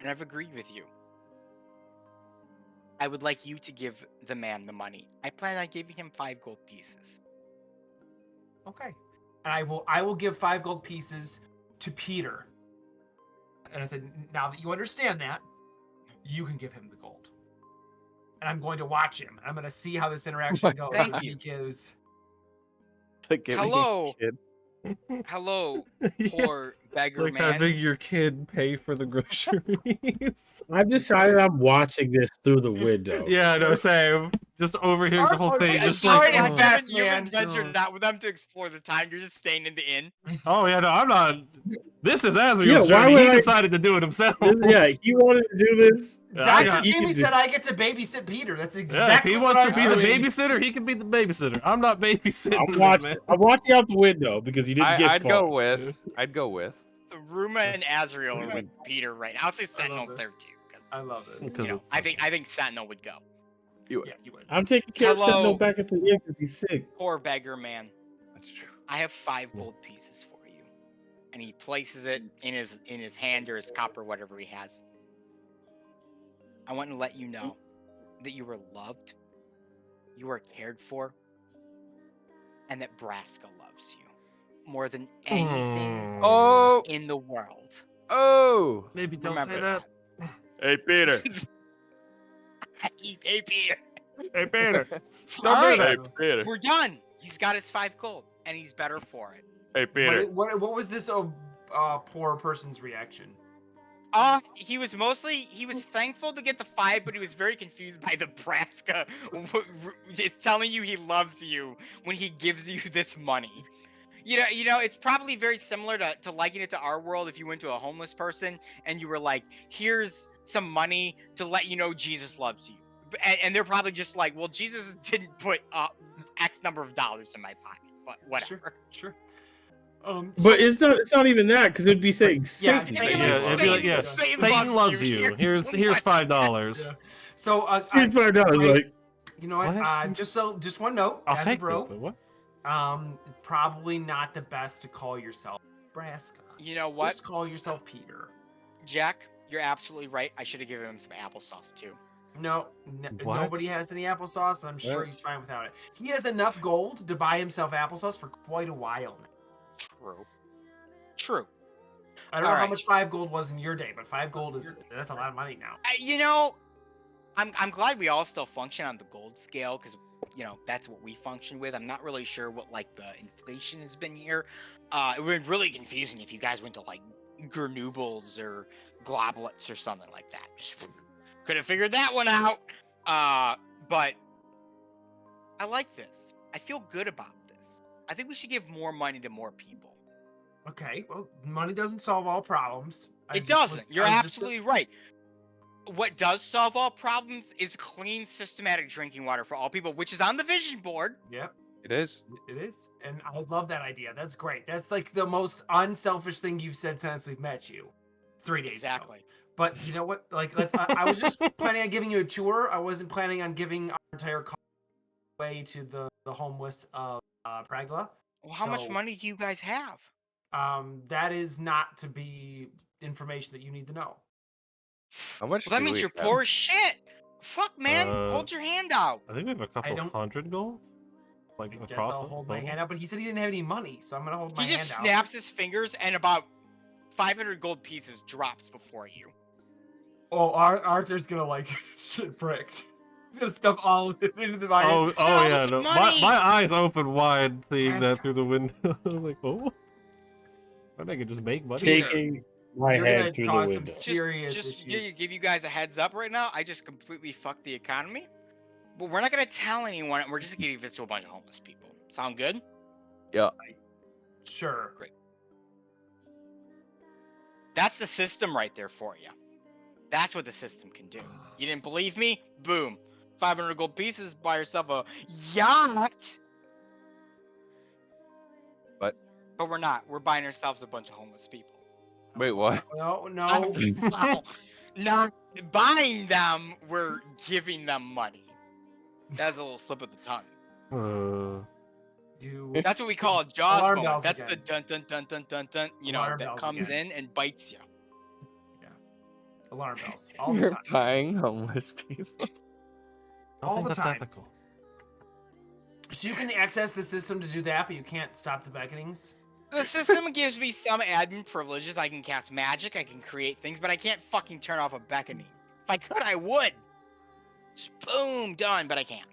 And I've agreed with you. I would like you to give the man the money. I plan on giving him 5 gold pieces. Okay. And I will give 5 gold pieces to Peter. And I said, now that you understand that, you can give him the gold. And I'm going to watch him. I'm going to see how this interaction goes. Thank if you. He gives... Like, give me a Hello. kid. Hello, Yeah, poor beggar like man. having your kid pay for the groceries. I've decided I'm watching this through the window. Yeah, no, same. Just overhearing the whole thing, I'm just sorry like, to oh. fast, You've man. ventured out with them to explore the time. You're just staying in the inn. Oh yeah, no, I'm not. This is Yeah, Azrael's why journey. would He I- decided to do it himself. Yeah, he wanted to do this. Yeah, I Dr. got- Jamie you said I get to babysit Peter. That's yeah, if exactly he what wants to I'm be the doing. babysitter, he can be the babysitter. I'm not babysitting. I'm this watching. man. I'm watching out the window because he didn't get I'd far. go with. I'd go with. The Ruma and Azrael are with Peter right now. I'll say Sentinel's this. there too. 'cause, I love this. Because you know, it's I think Sentinel would go. You would. Yeah, you would. I'm taking care of Hello. Sentinel back at the inn because he's sick. Poor beggar man. That's true. I have 5 gold pieces for you. And he places it in his hand or his cup or whatever he has. I want to let you know that you were loved, you are cared for, and that Braska loves you more than anything Oh. in the world. Oh. Maybe don't Remember say that. Hey, Peter. Hey, Peter. Hey, Peter. All right, Hey, Peter. we're done. He's got his 5 gold, and he's better for it. Hey, Peter. What was this poor person's reaction? He was thankful to get the 5, but he was very confused by the Braska just telling you he loves you when he gives you this money. You know, it's probably very similar to liking it to our world if you went to a homeless person and you were like, here's some money to let you know Jesus loves you. And they're probably just like, well, Jesus didn't put X number of dollars in my pocket, but whatever. Sure. But it's not even that because it'd be saying Yeah, Satan. Satan- Yeah, it'd be like, yeah, Satan Satan loves loves you. you. Here's $5. Yeah. So Here's $5. Wait. Like, you know what? What? Just one note, I'll as a take bro, it. But what? probably not the best to call yourself Braska. You know what, Just call yourself Peter. Jack? You're absolutely right. I should have given him some applesauce too. No, What? nobody has any applesauce, and I'm sure What? he's fine without it. He has enough gold to buy himself applesauce for quite a while now. True. I don't know All how right. much 5 gold was in your day, but 5 gold that's a lot of money now. You know, I'm glad we all still function on the gold scale because you know that's what we function with. I'm not really sure what like the inflation has been here. It would be really confusing if you guys went to like Gernubles or Globlets or something like that. Could have figured that one out. But I like this. I feel good about this. I think we should give more money to more people. Okay, well, money doesn't solve all problems. It doesn't. You're absolutely right. What does solve all problems is clean, systematic drinking water for all people, which is on the vision board. Yep. It is. It is. And I love that idea. That's great. That's like the most unselfish thing you've said since we've met you 3 days ago. Exactly. But you know what? Like, I was just planning on giving you a tour. I wasn't planning on giving our entire way to the homeless of Pragola. Well, how much money do you guys have? That is not to be information that you need to know. How much? Well, that do means we you're have? poor as shit. Fuck, man. Hold your hand out. I think we have a couple don't- hundred gold. Like I guess across I'll it, hold my total? hand out, but he said he didn't have any money, so I'm gonna hold my He hand just out. snaps his fingers and about 500 gold pieces drops before you. Oh, Arthur's gonna like shit bricked. He's gonna stuff all of it into the money. Oh all yeah, this no. money! My eyes open wide seeing That's- that through the window. I'm like, oh, I think I could just make money. Taking my You're head gonna through the cause some window. serious Just issues. give you guys a heads up right now. I just completely fucked the economy. But we're not going to tell anyone. We're just going to give this to a bunch of homeless people. Sound good? Yeah. Sure. That's the system right there for you. That's what the system can do. You didn't believe me? Boom. 500 gold pieces, buy yourself a yacht. But we're not. We're buying ourselves a bunch of homeless people. wait, what? No. No. Not buying them, we're giving them money. That's a little slip of the tongue. You. That's what we call a Jaws Alarm moment. bells That's again. the dun dun dun dun dun dun. You know, Alarm that bells comes again. in and bites you. Alarm bells all the You're time. buying homeless people. I don't all think the that's time. ethical. So you can access the system to do that, but you can't stop the beckonings. The system gives me some admin privileges. I can cast magic. I can create things, but I can't fucking turn off a beckoning. If I could, I would. Just boom, done. But I can't.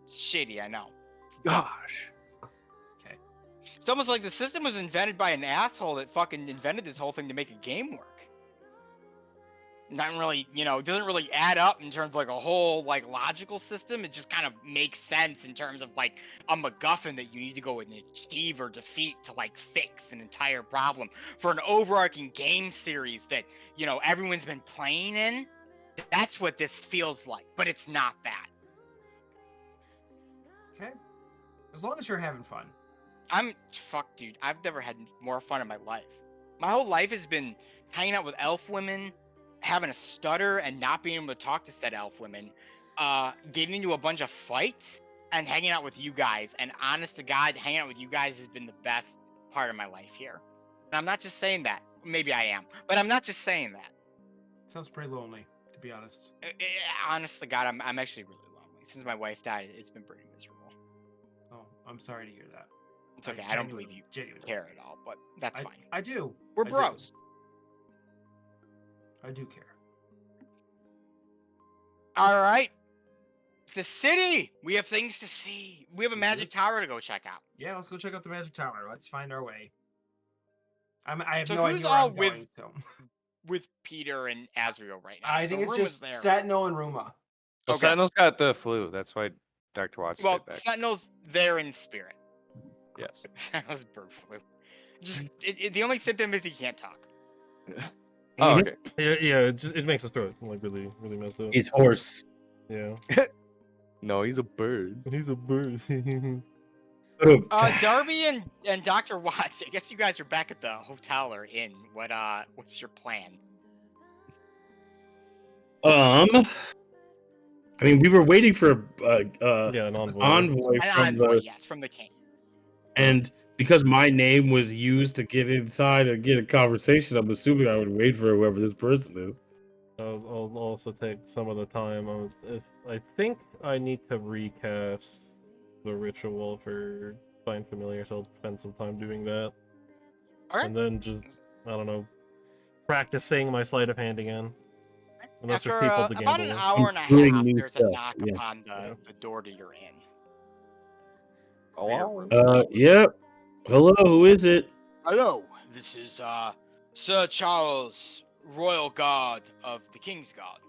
It's shitty, I know. Gosh. It's almost like the system was invented by an asshole that fucking invented this whole thing to make a game work. Not really, it doesn't really add up in terms of like a whole like logical system. It just kind of makes sense in terms of like a MacGuffin that you need to go and achieve or defeat to like fix an entire problem for an overarching game series that, everyone's been playing in. That's what this feels like, but it's not that. Okay. As long as you're having fun. Fuck, dude. I've never had more fun in my life. My whole life has been hanging out with elf women, having a stutter and not being able to talk to said elf women, getting into a bunch of fights and hanging out with you guys. And honest to God, hanging out with you guys has been the best part of my life here. And I'm not just saying that. Maybe I am, but I'm not just saying that. Sounds pretty lonely, to be honest. Honest to God, I'm actually really lonely. Since my wife died, it's been pretty miserable. Oh, I'm sorry to hear that. It's okay. I don't believe you Genuinely. care at all, but that's fine. I do. We're I do. bros. I do care. All right. The city. We have things to see. We have a magic tower to go check out. Yeah, let's go check out the magic tower. Let's find our way. I have So no who's idea where all I'm with- going, so. With Peter and Azriel right now. I So think it's Ruma's just there. Sentinel and Ruma. Well, Okay. Sentinel's got the flu. That's why Dr. Watts Well, stayed back. Sentinel's there in spirit. Yes. Sentinel's bird flu. Just the only symptom is he can't talk. Oh, okay. Yeah, it makes us throw it like really, really messed up. He's hoarse. Yeah, No, he's a bird. he's a bird. Darby and Dr. Watts, I guess you guys are back at the hotel or inn. What's your plan? I mean, we were waiting for Yeah, an envoy. envoy An from envoy, the, yes, from the king. and because my name was used to get inside and get a conversation, I'm assuming I would wait for whoever this person is. I'll also take some of the time. If I think I need to recast the ritual for Find Familiar, so I'll spend some time doing that. All right. And then just, I don't know, practicing my sleight of hand again. Unless After there's people to about gamble an with. hour and a Doing half, new there's a stuff, knock yeah. upon Yeah. the door to your inn. Oh, Yep. Hello, who is it? Hello, this is Sir Charles, Royal Guard of the King's Guard.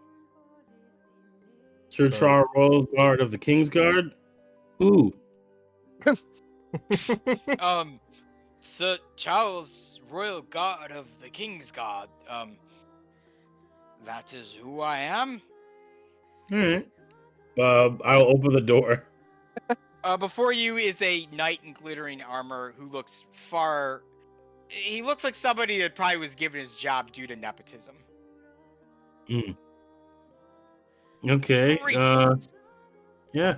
Sir Charles, Royal Guard of the King's Guard. Ooh. Sir Charles, Royal Guard of the King's Guard. That is who I am. All right. I'll open the door. Before you is a knight in glittering armor who looks far. He looks like somebody that probably was given his job due to nepotism. Okay. Greetings. Yeah.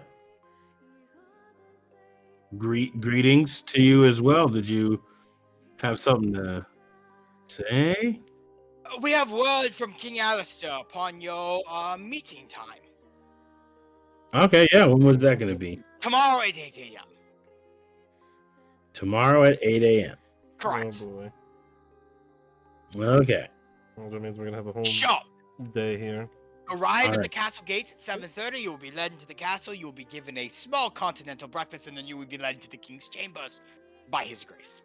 Greetings to you as well. Did you have something to say? We have word from King Elyssia upon your meeting time. Okay, yeah. When was that going to be? Tomorrow at 8 a.m. Tomorrow at 8 a.m. Correct. Oh boy. Okay. Well, that means we're gonna have a whole Sure. day here. Arrive at Alright. the castle gates at 7:30. You will be led into the castle. You will be given a small continental breakfast, and then you will be led to the king's chambers by his grace.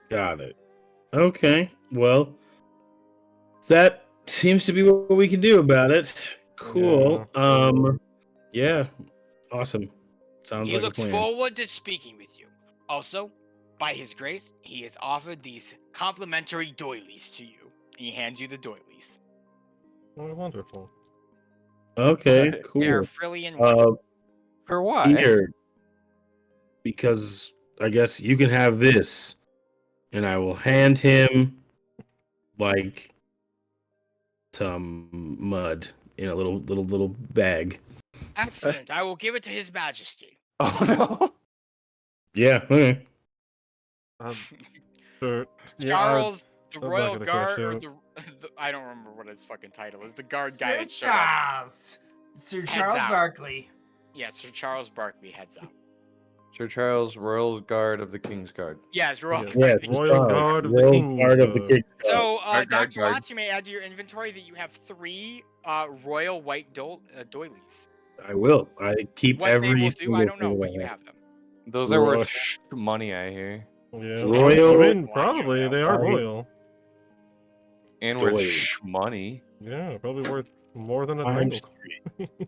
Got it. Okay. Well, that seems to be what we can do about it. Cool. Yeah. Awesome. Sounds He like looks a plan. forward to speaking with you. Also, by his grace, he has offered these complimentary doilies to you. He hands you the doilies. Oh, wonderful. Okay, Right. cool. They're frilly and white. For what? Here, because I guess you can have this, and I will hand him like some mud in a little bag. Excellent. I will give it to his majesty. Oh no. Yeah. Okay. Sure. Yeah, Charles, the I'm not Royal gonna Guard, cash or out. the I don't remember what his fucking title is. The guard guy that showed up. Charles. Sir Heads Charles out. Barkley. Yeah, Sir Charles Barkley heads up. Sir Charles, Royal Guard of the King's Guard. Yes, Royal Yes. Yeah. Guard. Royal Guard of the King's Guard of the Guard. King's Guard. So, Guard, Dr. guard. Watts, you may add to your inventory that you have 3 royal white doilies. I will. I keep What every they will do, single I don't know, thing but I you have. have them. Those are Royal- worth money, I hear. Yeah. Royal- I mean, probably they are royal. And worth Doily. money. Yeah, probably worth more than a Times title. 3.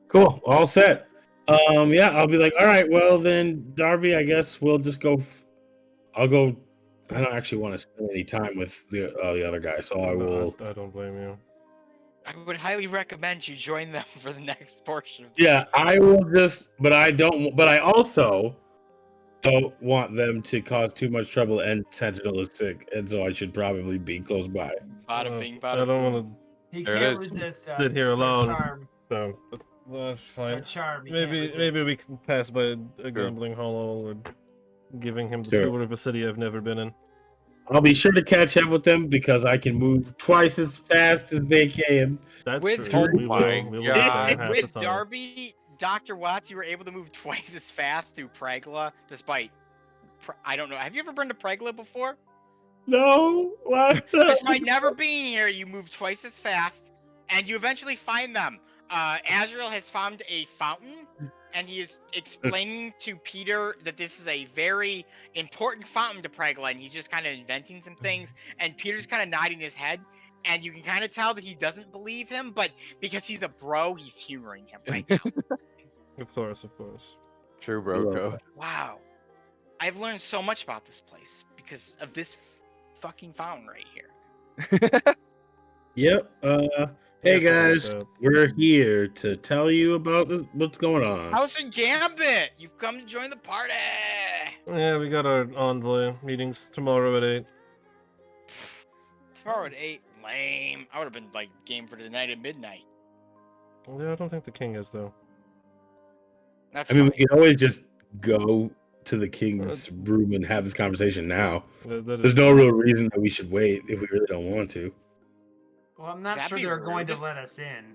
Cool. All set. Yeah, I'll be like, all right, well then, Darby, I guess we'll just go. I'll go. I don't actually want to spend any time with the other guy, so I will. I don't blame you. I would highly recommend you join them for the next portion. Of Yeah, I will just. But I don't. But I also don't want them to cause too much trouble. And Sentinel is sick, and so I should probably be close by. Bada bing, bada I don't boom. want He There it can't is. resist Sit us. here It's our alone. charm. to. So that's It's our fine. charm. He can't Maybe resist. we can pass by a gambling hollow or giving him the Sure. tour of a city I've never been in. I'll be sure to catch up with them because I can move twice as fast as they can. That's With- true. Oh We my will God. spend half the With time. Darby, Dr. Watts, you were able to move twice as fast through Pragola, despite. I don't know. Have you ever been to Pragola before? No, what? Despite never being here, you move twice as fast, and you eventually find them. Azrael has found a fountain, and he is explaining to Peter that this is a very important fountain to Pragola, and he's just kind of inventing some things, and Peter's kind of nodding his head, and you can kind of tell that he doesn't believe him, but because he's a bro, he's humoring him right now. Of course, of course. True bro code. Wow. I've learned so much about this place because of this fucking fountain right here. Yep. Hey Yeah, something like guys, that. we're here to tell you about what's going on. House of Gambit! You've come to join the party! Yeah, we got our envoy meetings tomorrow at 8. Tomorrow at 8. Lame. I would have been like game for tonight at midnight. Yeah, I don't think the king is though. That's I mean, fine. we can always just go to the king's room and have this conversation now. That There's is no real reason that we should wait if we really don't want to. Well, I'm not That'd sure be they're going to rude. let us in.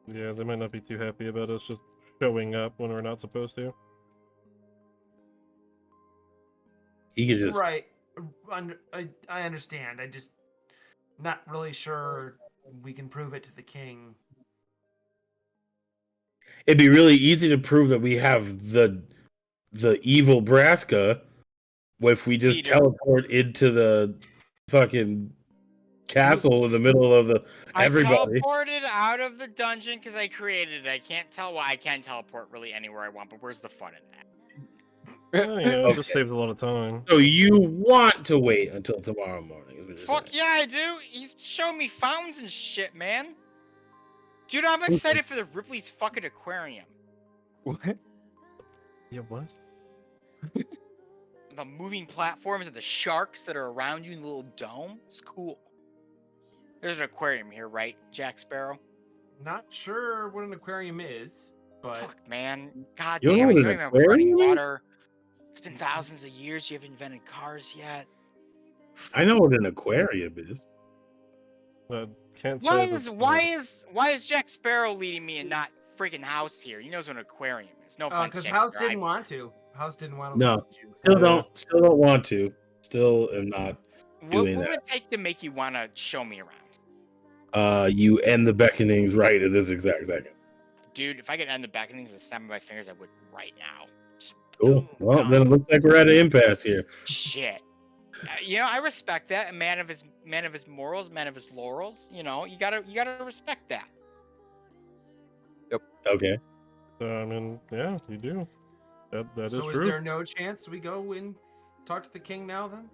Yeah, they might not be too happy about us just showing up when we're not supposed to. He could just. Right. I understand. I just not really sure we can prove it to the king. It'd be really easy to prove that we have the evil Braska if we just Peter. teleport into the fucking castle in the middle of the I everybody. teleported out of the dungeon because I created it. I can't tell why I can teleport really anywhere I want, but where's the fun in that? Well, you know, it just Okay. saves a lot of time. So you want to wait until tomorrow morning? Is what you're Fuck saying. yeah, I do. He's showing me fountains and shit, man. Dude, I'm Okay. excited for the Ripley's fucking aquarium. What? Yeah, what? The moving platforms and the sharks that are around you in the little dome. It's cool. There's an aquarium here, right, Jack Sparrow? Not sure what an aquarium is, but Fuck, man. God You don't damn know it. what You an don't even have running aquarium is? water. It's been thousands of years. You haven't invented cars yet. I know what an aquarium is. I can't Why say is that. why is Jack Sparrow leading me and not freaking House here? He knows what an aquarium is. No offense, because Jack House Sparrow. didn't want to. House didn't want to No. lead you. Still don't want to. Still am not What doing would that. it take to make you want to show me around? You end the beckonings right at this exact second. Dude, if I could end the beckonings and snap my fingers, I would right now. Just Cool. boom, Well, done. then it looks like we're at an impasse here. Shit. You know, I respect that. A man of his morals, man of his laurels. You know, you gotta respect that. Okay. I mean, yeah, you do. That is So is true. there no chance we go and talk to the king now then?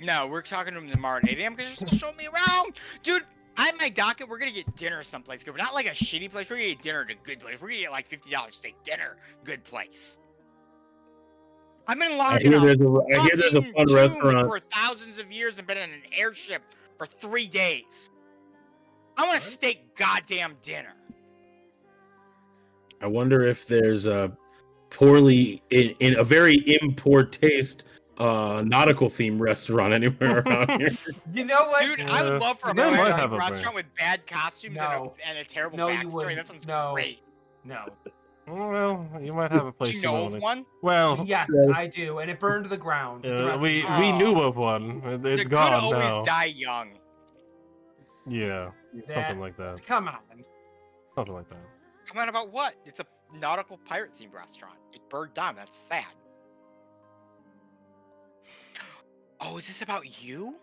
No, we're talking to him tomorrow at 8 a.m. because you're still showing me around, dude. I have my docket. We're gonna get dinner someplace good, but not like a shitty place. We're gonna get dinner at a good place. We're gonna get like $50 steak dinner, good place. I've been locked in I hear a there's a fucking fun tomb restaurant. for thousands of years and been in an airship for 3 days. I want a steak goddamn dinner. I wonder if there's a poorly in a very in poor taste nautical themed restaurant anywhere around here. You know what? Dude, I would love for a They might private have a restaurant with bad costumes No. and a terrible No, you backstory. wouldn't. That sounds No. great. No. Well, you might have a place. Do you know might of wanna- one? Well, Yes, Yeah. I do, and it burned to the ground. The rest we of you. knew of one. It's The gone good always now. die young. Yeah, that. something like that. Come on. Something like that. Come on, about what? It's a nautical pirate themed restaurant. It burned down. That's sad. Oh, is this about you?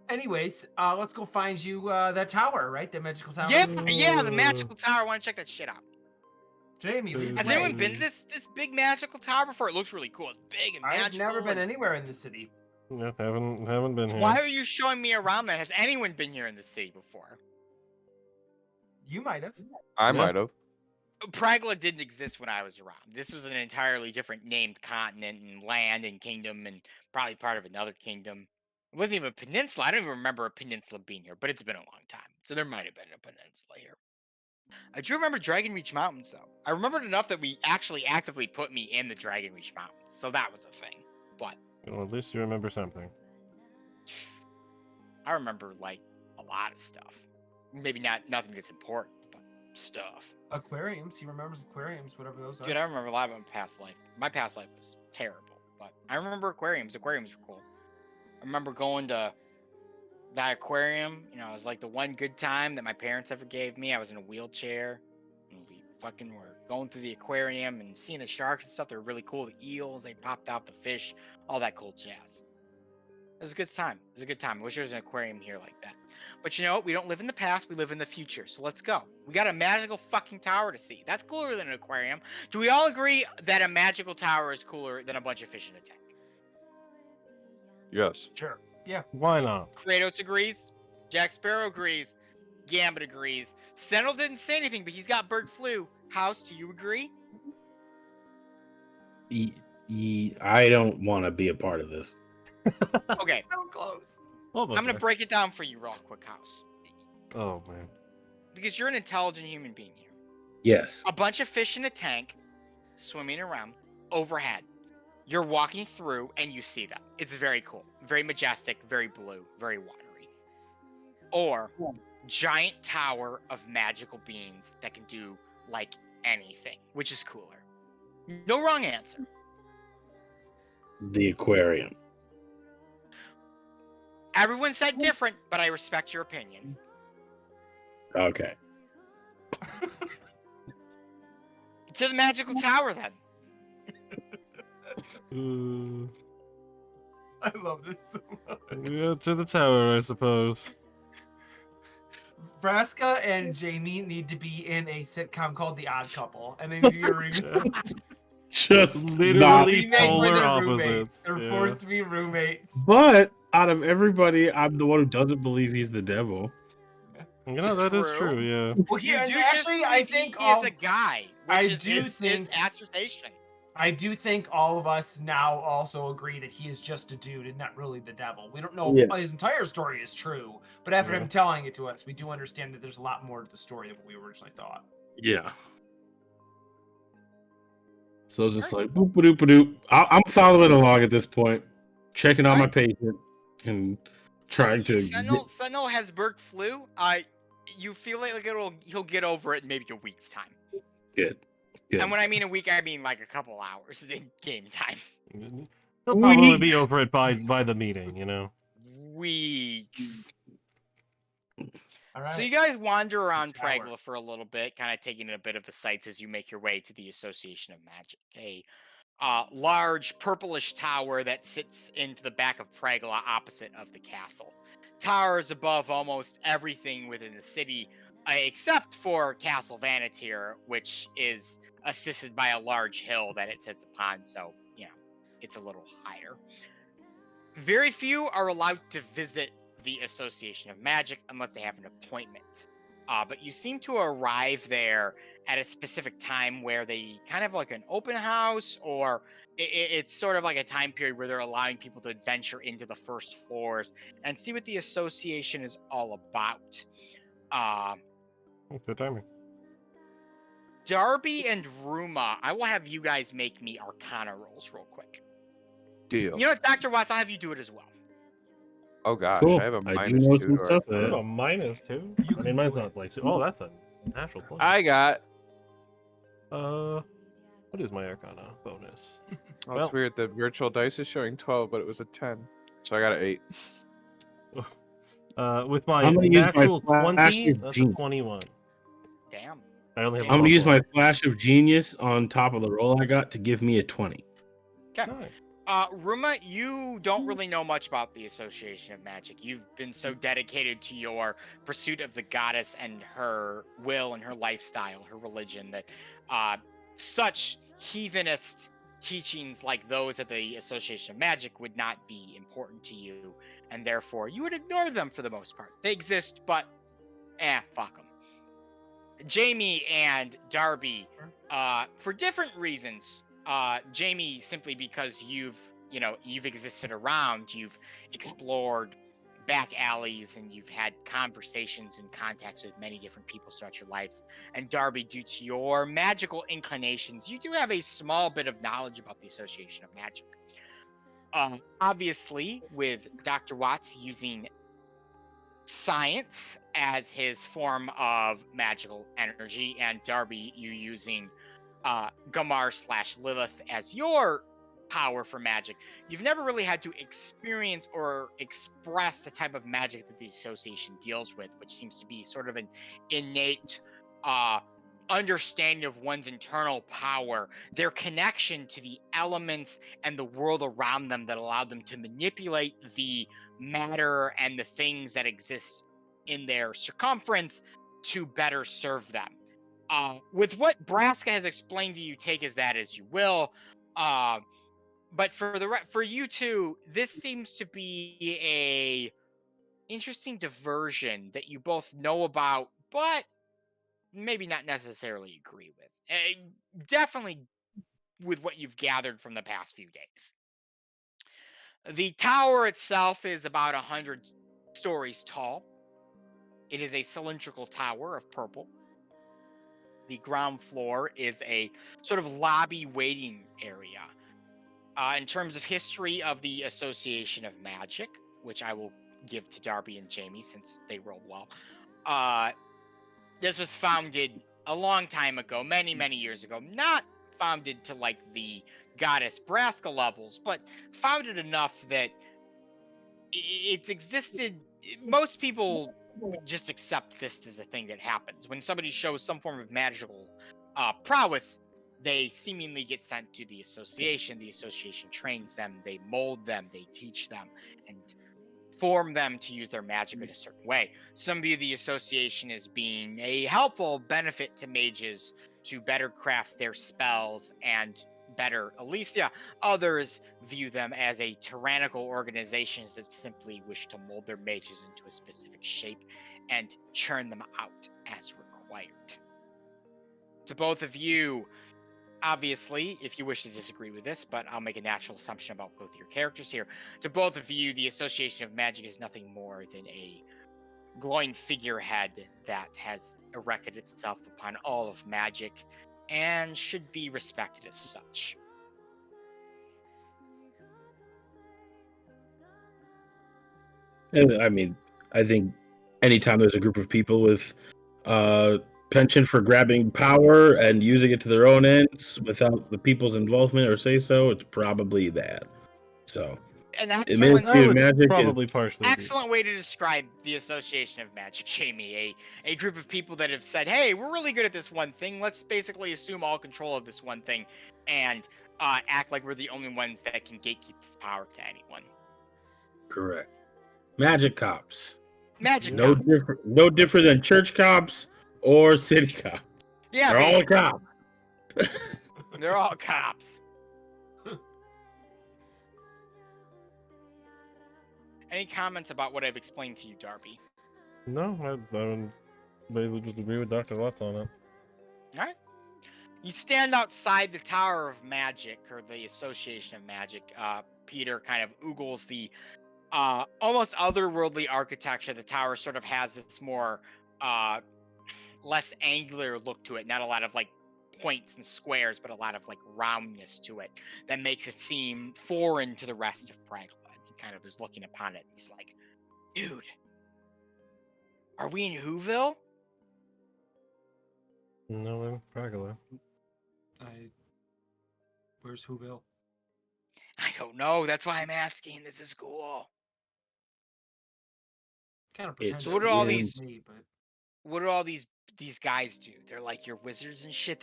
Anyways, let's go find you that tower, right? The magical tower. Yeah, the magical tower. I want to check that shit out. Jamie, lead the Has way. anyone been to this big magical tower before? It looks really cool. It's big and magical. I've never been and- anywhere in the city. Yep, haven't been here. Why are you showing me around then? Has anyone been here in the city before? You might have. I Yeah. might have. Pragola didn't exist when I was around. This was an entirely different named continent and land and kingdom and probably part of another kingdom. It wasn't even a peninsula. I don't even remember a peninsula being here, but it's been a long time. So there might have been a peninsula here. I do remember Dragon Reach Mountains, though. I remembered enough that we actually actively put me in the Dragon Reach Mountains. So that was a thing. But Well, at least you remember something. I remember, like, a lot of stuff. Maybe nothing that's important, but stuff. Aquariums. He remembers aquariums, whatever those are. Dude, I remember a lot about my past life. My past life was terrible, but I remember aquariums. Aquariums were cool. I remember going to that aquarium. You know, it was like the one good time that my parents ever gave me. I was in a wheelchair, and we fucking were going through the aquarium and seeing the sharks and stuff. They were really cool. The eels, they popped out, the fish, all that cool jazz. It was a good time. It was a good time. I wish there was an aquarium here like that. But you know what? We don't live in the past. We live in the future. So let's go. We got a magical fucking tower to see. That's cooler than an aquarium. Do we all agree that a magical tower is cooler than a bunch of fish in a tank? Yes. Sure. Yeah. Why not? Kratos agrees. Jack Sparrow agrees. Gambit agrees. Sentinel didn't say anything, but he's got bird flu. House, do you agree? I don't want to be a part of this. Okay, So close. Almost I'm going to there. break it down for you real quick, House. Oh man. Because you're an intelligent human being here. Yes. A bunch of fish in a tank swimming around overhead. You're walking through and you see them. It's very cool, very majestic, very blue, very watery. Or giant tower of magical beings that can do like anything, which is cooler. No wrong answer. The aquarium. Everyone said different, but I respect your opinion. Okay. To the magical tower then. I love this so much. Yeah, to the tower, I suppose. Braska and Jamie need to be in a sitcom called The Odd Couple, and they need to be a remake. Just not. Literally Remake where polar they're opposites. roommates. They're Yeah. forced to be roommates. But out of everybody, I'm the one who doesn't believe he's the devil. You know, that is True. true, yeah. Well, You yeah, do and just actually, I believe think he is a guy, which I is do his think- assertion. I do think all of us now also agree that he is just a dude and not really the devil. We don't know if Yeah. his entire story is true, but after Yeah. him telling it to us, we do understand that there's a lot more to the story than what we originally thought. Yeah. So it's just like boop doop doop. I'm following along at this point, checking on my patient and trying to. Sentinel has bird flu. You feel like he'll get over it in maybe a week's time. Good. And when I mean a week, I mean like a couple hours in game time. He'll probably be Weeks. over it by the meeting, you know? Weeks. All right. So you guys wander around Tower. Pragola for a little bit, kind of taking in a bit of the sights as you make your way to the Association of Magic, a large purplish tower that sits into the back of Pragola opposite of the castle. Towers above almost everything within the city, except for Castle Vanatir, which is assisted by a large hill that it sits upon, so, you know, it's a little higher. Very few are allowed to visit the Association of Magic unless they have an appointment. But you seem to arrive there at a specific time where they kind of like an open house, or it's sort of like a time period where they're allowing people to venture into the first floors and see what the association is all about. Good timing. Darby and Ruma, I will have you guys make me Arcana rolls real quick. Deal. You know what, Dr. Watts, I'll have you do it as well. Oh gosh, Cool. I have a I do minus know 2 some to stuff Arcana. there. Oh, -2? You I can mean, mine's do not like 2. Oh, that's a natural 20. I got. What is my Arcana bonus? Oh, Well- it's weird. The virtual dice is showing 12, but it was a 10, so I got an 8. With my I'm gonna use my natural flash 20, of that's a genius. 21. Damn. I only have I'm gonna use one my flash of genius on top of the roll I got to give me a 20. Okay. Nice. Ruma, you don't really know much about the Association of Magic. You've been so dedicated to your pursuit of the goddess and her will and her lifestyle, her religion, that such heathenist teachings like those at the Association of Magic would not be important to you, and therefore you would ignore them for the most part. They exist, but fuck them. Jamie and Darby, for different reasons. Jamie, simply because you've existed around, you've explored back alleys, and you've had conversations and contacts with many different people throughout your lives. And Darby, due to your magical inclinations, you do have a small bit of knowledge about the Association of Magic. Obviously, with Dr. Watts using science as his form of magical energy, and Darby, you using Gamar/Lilith as your power for magic, you've never really had to experience or express the type of magic that the association deals with, which seems to be sort of an innate understanding of one's internal power, their connection to the elements and the world around them that allow them to manipulate the matter and the things that exist in their circumference to better serve them. With what Braska has explained to you, take as that as you will. But for you two, this seems to be a interesting diversion that you both know about, but maybe not necessarily agree with. Definitely with what you've gathered from the past few days. The tower itself is about 100 stories tall. It is a cylindrical tower of purple. The ground floor is a sort of lobby waiting area. In terms of history of the Association of Magic, which I will give to Darby and Jamie since they rolled well, this was founded a long time ago, many, many years ago. Not founded to like the goddess Braska levels, but founded enough that it's existed. Most people just accept this as a thing that happens. When somebody shows some form of magical prowess, they seemingly get sent to the association. The association trains them, they mold them, they teach them, and form them to use their magic in a certain way. Some view the association as being a helpful benefit to mages to better craft their spells and better Elyssia. Others view them as a tyrannical organization that simply wish to mold their mages into a specific shape and churn them out as required. To both of you, obviously, if you wish to disagree with this, but I'll make a natural assumption about both your characters here. To both of you, the Association of Magic is nothing more than a glowing figurehead that has erected itself upon all of magic and should be respected as such. And I mean, I think anytime there's a group of people with penchant for grabbing power and using it to their own ends without the people's involvement or say so, it's probably that. So, An the excellent, Ministry of Magic is Probably partially. excellent way to describe the Association of Magic, Jamie. A group of people that have said, hey, we're really good at this one thing. Let's basically assume all control of this one thing and act like we're the only ones that can gatekeep this power to anyone. correct. Magic cops. Magic No cops. no different than church cops or city cops. Yeah, They're all basically. cops. They're all cops. Any comments about what I've explained to you, Darby? No, I would basically just agree with Dr. Lutz on it. All right. You stand outside the Tower of Magic, or the Association of Magic. Peter kind of oogles the almost otherworldly architecture. The tower sort of has this more less angular look to it. Not a lot of like points and squares, but a lot of like roundness to it that makes it seem foreign to the rest of Pragola. He kind of is looking upon it. He's like, dude, are we in Whoville? No, in Pragola. Where's Whoville? I don't know. That's why I'm asking. This is cool. Kind of It's pretend. So what are all in- these- What do all these guys do? They're like your wizards and shit.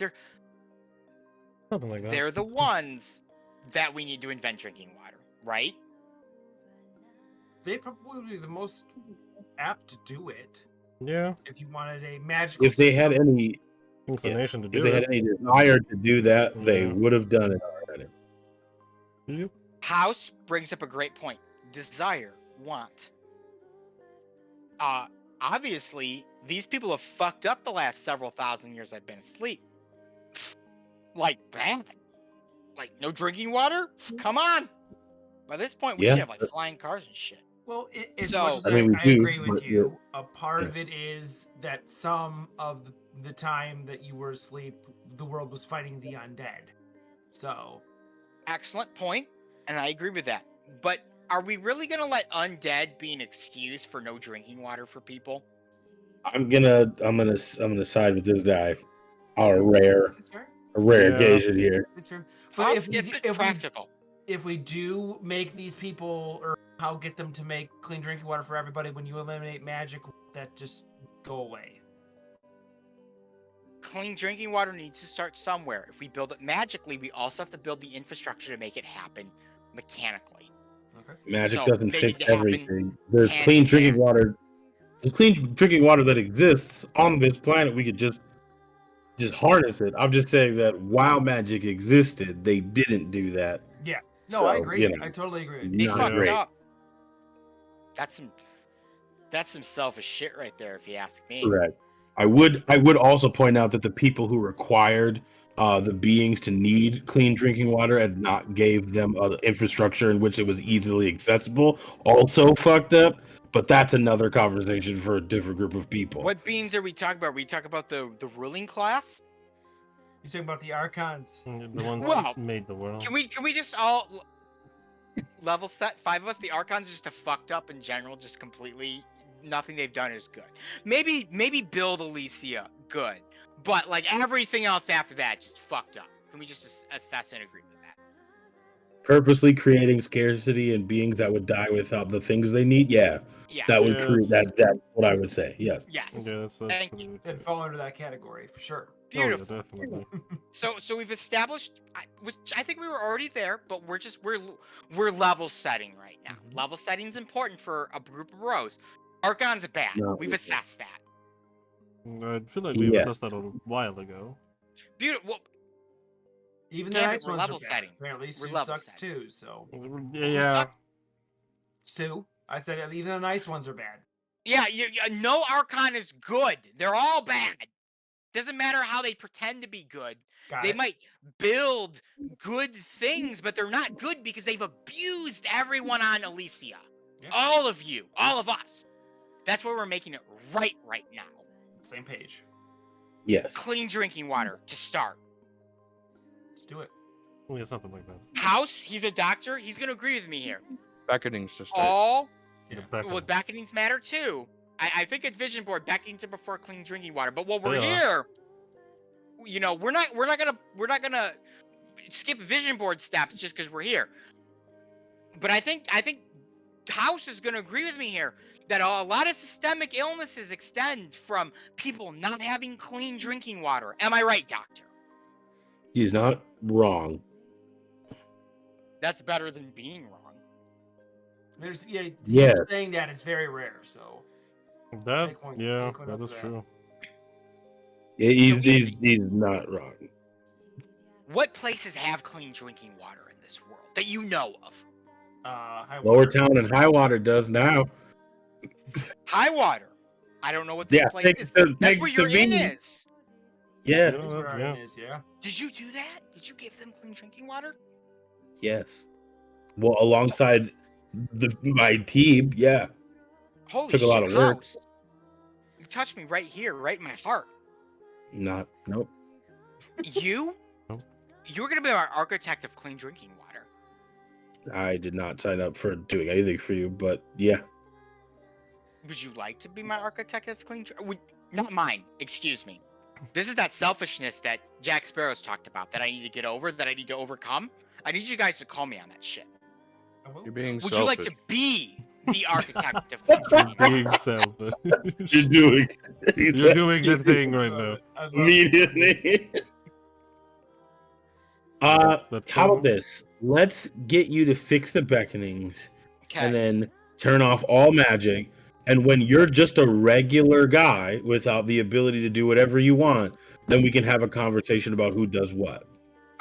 Something like that. They're the ones that we need to invent drinking water, right? They probably the most apt to do it. Yeah, If you wanted a magical. If they had system. any inclination to if do they it. had any desire to do that, they Yeah. would have done it already. Yep. House brings up a great point. Desire, want. Obviously, these people have fucked up the last several thousand years I've been asleep. Like bad. Like no drinking water? Come on. By this point, we Yeah. should have like flying cars and shit. Well, as So- much as I mean, we I do, agree with but you, a part yeah. of it is that some of the time that you were asleep, the world was fighting the undead. So, Excellent point, and I agree with that. But are we really gonna let undead be an excuse for no drinking water for people? I'm gonna side with this guy. A rare it's fair. rare Yeah. occasion here. It's fair. House we gets do- it practical. if we do make these people, or how get them to make clean drinking water for everybody, when you eliminate magic, that just go away. Clean drinking water needs to start somewhere. If we build it magically, we also have to build the infrastructure to make it happen mechanically. Okay. Magic So, doesn't they fix need to happen everything. There's hand clean in drinking hand. water. The clean drinking water that exists on this planet, we could just harness it. I'm just saying that while magic existed, they didn't do that. Yeah. No, So, I agree. you know, I totally agree. They not fucked great. up. That's some selfish shit right there, if you ask me. Correct. I would also point out that the people who required the beings to need clean drinking water and not gave them infrastructure in which it was easily accessible also fucked up. But that's another conversation for a different group of people. What beings are we talking about? Are we talking about the ruling class? You're talking about the archons. The ones Well, that made the world. Can we just all level set? 5 of us. The Archons just have fucked up in general, just completely. Nothing they've done is good. Maybe build Elyssia, good, but like everything else after that, just fucked up. Can we just assess and agree with that? purposely creating scarcity and beings that would die without the things they need, that Yes. would create that. That's what I would say. Yes. Yes. Yeah, that's Thank pretty you. fair. It'd fall under that category for sure. Oh, yeah, Beautiful. definitely. So we've established, which I think we were already there, but we're level setting right now. Mhm. Level setting is important for a group of bros. Archon's bad. No. We've assessed that. I feel like we've Yes. assessed that a while ago. Beautiful. Well, Even the Damn it, nice we're ones level are bad. setting. Apparently, We're Sue level sucks setting. too. So Yeah. sucks? Sue, I said even the nice ones are bad. Yeah, no Archon is good. They're all bad. Doesn't matter how they pretend to be good. Got They it. might build good things, but they're not good because they've abused everyone on Elyssia. Yeah. All of you, all of us. That's where we're making it right now. Same page. Yes. Clean drinking water to start. Let's do it. Oh, yeah, something like that. House, he's a doctor. He's going to agree with me here. Beckoning's to start. All, Yeah, well, beckonings matter too. I think at Vision Board, beckonings are before clean drinking water. But while we're They are. here, we're not gonna skip Vision Board steps just because we're here. But I think House is gonna agree with me here that a lot of systemic illnesses extend from people not having clean drinking water. Am I right, Doctor? He's not wrong. That's better than being wrong. There's Yes. saying that is very rare. So That, Take one- yeah, take one that up is for that. true. He's not wrong. What places have clean drinking water in this world that you know of? Lower Town and High Water does now. High water. I don't know what this Yeah, place thanks is. to- That's thanks where to your inn me. is. Yeah. That's where our Yeah. inn is. Yeah. Did you do that? Did you give them clean drinking water? Yes. Well, alongside my team, yeah. Holy Took a shit, lot of work. House. You touched me right here, right in my heart. Nope. You? Nope. You were going to be our architect of clean drinking water. I did not sign up for doing anything for you, but yeah. Would you like to be my architect of clean drinking? Not mine, excuse me. This is that selfishness that Jack Sparrow's talked about that I need to get over, that I need to overcome. I need you guys to call me on that shit. I will. You're being Would selfish. you like to be the architect of clean drinking water? Being selfish. You're doing. You're doing the thing right now. I love it. Immediately. But How about this? Let's get you to fix the beckonings Okay. and then turn off all magic. And when you're just a regular guy without the ability to do whatever you want, then we can have a conversation about who does what.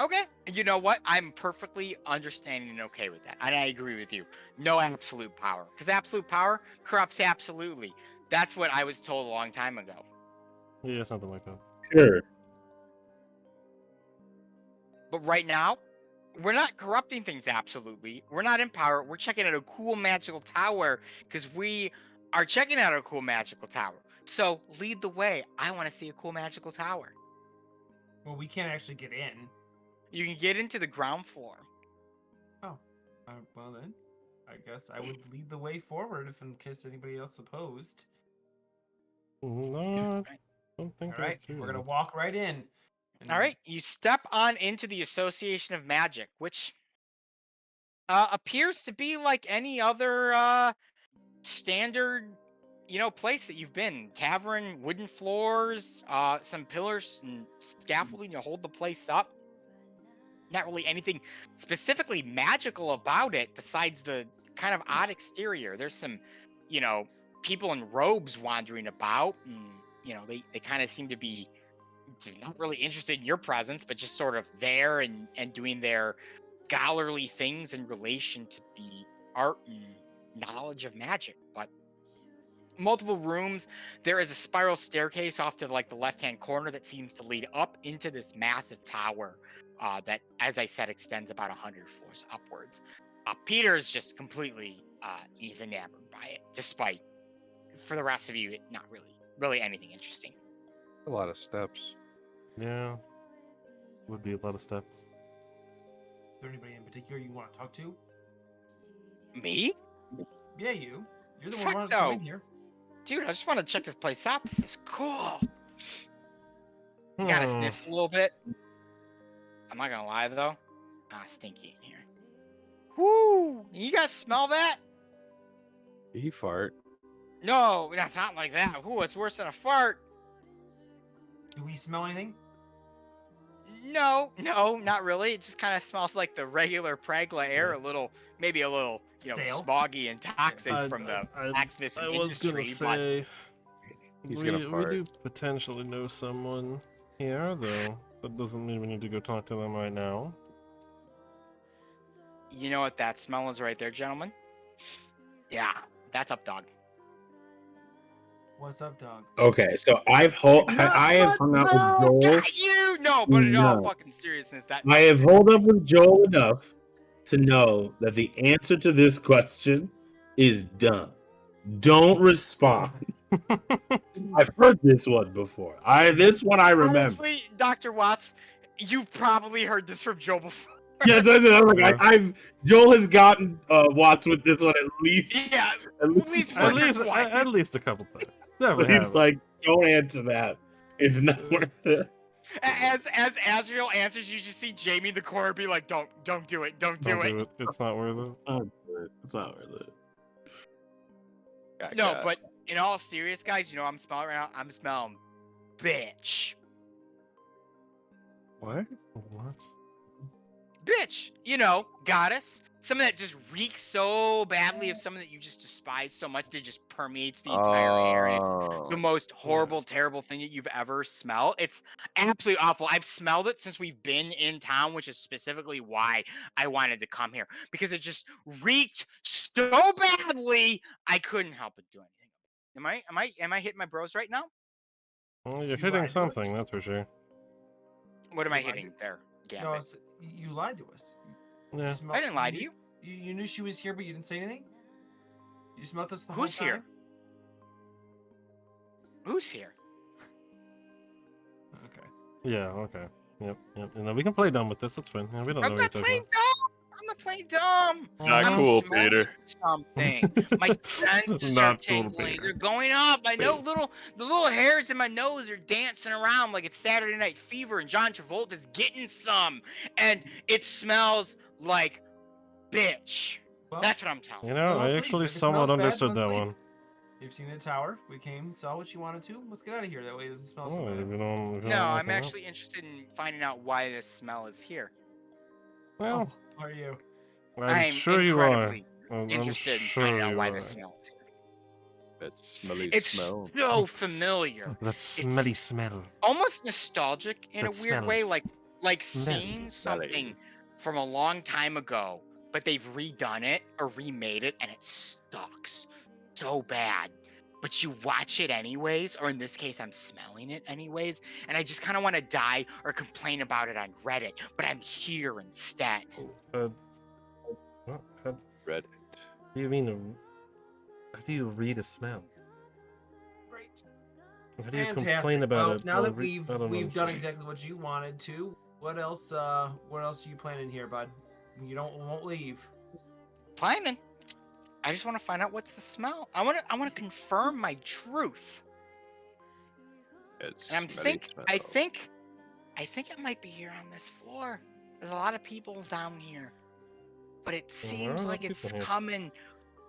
Okay. And you know what? I'm perfectly understanding and okay with that. And I agree with you. No absolute power. Because absolute power corrupts absolutely. That's what I was told a long time ago. Yeah, something like that. Sure. But right now, we're not corrupting things absolutely. We're not in power. We're checking out a cool magical tower because we are checking out a cool magical tower. So lead the way. I want to see a cool magical tower. Well, we can't actually get in. You can get into the ground floor. Well then, I guess I would lead the way forward if in case anybody else opposed. No, I don't think All right, that's true. we're gonna walk right in. And All right, you step on into the Association of Magic, which appears to be like any other standard, place that you've been. Tavern, wooden floors, some pillars and scaffolding to hold the place up. Not really anything specifically magical about it besides the kind of odd exterior. There's some, people in robes wandering about, and they kind of seem to be not really interested in your presence, but just sort of there and doing their scholarly things in relation to the art and knowledge of magic. But multiple rooms. There is a spiral staircase off to the left-hand corner that seems to lead up into this massive tower that, as I said, extends about 100 floors upwards. Peter's just completely he's enamored by it, despite for the rest of you, not really anything interesting. A lot of steps. Yeah. Would be a lot of steps. is there anybody in particular you want to talk to? Me? Yeah, you. You're the Fuck one wanting to come in no. here. Dude, I just want to check this place out. This is cool. You gotta Hmm. sniff a little bit. I'm not gonna lie though. Stinky in here. Whoo! You guys smell that? He fart. No, that's not like that. Whoo, it's worse than a fart. Do we smell anything? No, not really. It just kind of smells like the regular Pragola air, maybe a little, Stale. smoggy and toxic from the I blacksmithing was gonna industry. say He's we gonna fart. do potentially know someone here, though. That doesn't mean we need to go talk to them right now. But you know what that smell is right there, gentlemen? Yeah, that's up, dog. What's up, dog? Okay, so I have hung out with Joel. Got you! No, but in all No. fucking seriousness, that I have holed up with Joel enough to know that the answer to this question is dumb. Don't respond. I've heard this one before. This one I remember. Honestly, Dr. Watts, you've probably heard this from Joe before. Yeah, that's it. I'm like, Joel has gotten Watts with this one at least. Yeah, At least once or once. twice. At least a couple times. Never He's have. like, don't answer that. It's not worth it. As Azrael answers, you just see Jamie in the corner be like, don't do it, don't do it. It's not worth it. It's not worth it. Gotcha. No, but in all serious, guys, I'm smelling right now. I'm smelling bitch. What? What? Bitch, goddess. Something that just reeks so badly of someone that you just despise so much that it just permeates the entire air. And it's the most horrible, terrible thing that you've ever smelled. It's absolutely awful. I've smelled it since we've been in town, which is specifically why I wanted to come here. Because it just reeked so badly, I couldn't help but do anything. Am I hitting my bros right now? Well, So you're you hitting lied to something, us? that's for sure. What am I You lied hitting to- there, No, Gambit? you lied to us. Yeah. You smelled- I didn't lie to you. You knew she was here, but you didn't say anything? You smelled us the Who's whole here? time? Who's here? Okay. Yeah, okay. Yep. We can play dumb with this, that's fine. Yeah, we don't know I'm what you're not talking playing dumb. I'm not playing dumb. Not I'm cool, smelling Peter. Something. My senses are Not cool, tingling. Peter. They're going up. I know the little hairs in my nose are dancing around like it's Saturday Night Fever and John Travolta's getting some. And it smells like bitch. Well, That's what I'm telling You you. know, let's I leave. actually If it somewhat smells bad, understood let's that leave. one. You've seen the tower. We came, saw what you wanted to. Let's get out of here. That way it doesn't smell so Oh, bad. if you don't No, like I'm it, actually interested in finding out why this smell is here. Well, How are you? I'm sure you are. incredibly I'm interested in sure finding out you why are. this smell is here. That smelly It's smell. so familiar. That smelly It's smell. almost nostalgic in That a weird way, smells like smelly. seeing Smelly. something from a long time ago, but they've redone it or remade it, and it sucks so bad. But you watch it anyways, or in this case, I'm smelling it anyways, and I just kind of want to die or complain about it on Reddit, but I'm here instead. What? How Reddit. do you mean? How do you read a smell? Great. How do you Fantastic. complain about Well, it? now while that I don't we've done understand. exactly what you wanted to, what else are you planning here, bud? You won't leave. Planning. I just want to find out what's the smell. I want to confirm my truth. It's And smelly I smell. think it might be here on this floor. There's a lot of people down here. But it There are a seems lot like of it's people here. coming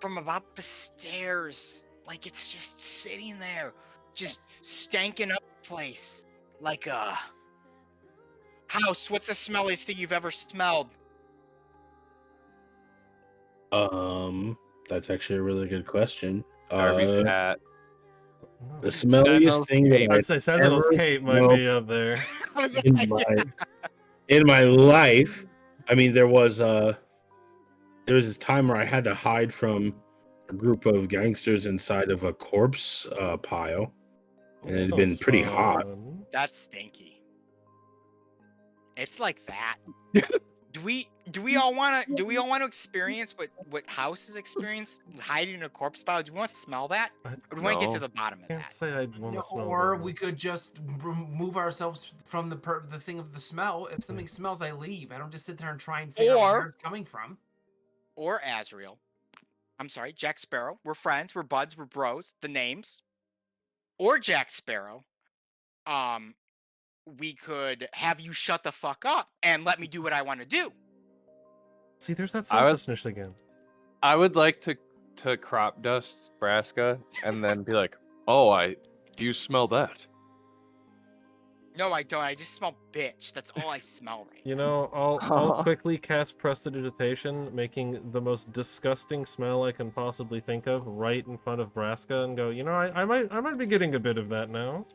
from about the stairs. Like it's just sitting there, just stanking up the place. Like a house. What's the smelliest thing you've ever smelled? That's actually a really good question. Darby's hat. The smelliest thing that I'd say Sentinel's ever cape might smelled be up there. I was in like, my life, I mean, there was this time where I had to hide from a group of gangsters inside of a corpse pile, and it had been Sounds pretty hot. fun. That's stinky. It's like that. Do we all want to experience what houses experience hiding in a corpse pile? Do we want to smell that? Or do we want to get to No. the bottom of Can't that? say I'd want to smell Or that we much. could just remove ourselves from the thing of the smell. If something smells, I leave. I don't just sit there and try and figure out Or- where it's coming from. Or Azrael. I'm sorry, Jack Sparrow. We're friends, we're buds, we're bros. The names. Or Jack Sparrow. We could have you shut the fuck up and let me do what I want to do. See, there's that I was- selfishness again. I would like to crop dust Braska and then be like, "Oh, do you smell that?" No, I don't. I just smell bitch. That's all I smell right You now. know, I'll quickly cast Prestidigitation, making the most disgusting smell I can possibly think of right in front of Braska, and go, you know, I might be getting a bit of that now.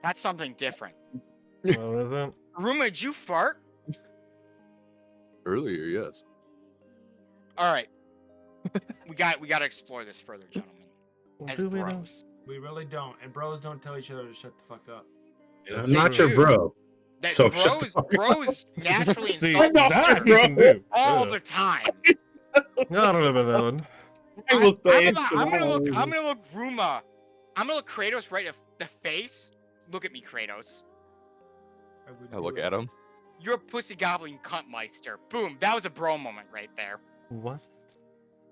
That's something different. Oh, is it? Ruma, did you fart? Earlier, yes. All right. we got to explore this further, gentlemen. As Do we know? bros. We really don't, and bros don't tell each other to shut the fuck up. I'm not your bro. That So shut the bros naturally See, insult not that your he can bro. do. all Yeah. the time. I don't know about that one. I will say it. I'm gonna look Ruma. I'm gonna look Kratos right in the face. Look at me, Kratos. I look at him. You're a pussy gobbling cuntmeister. Boom. That was a bro moment right there. What?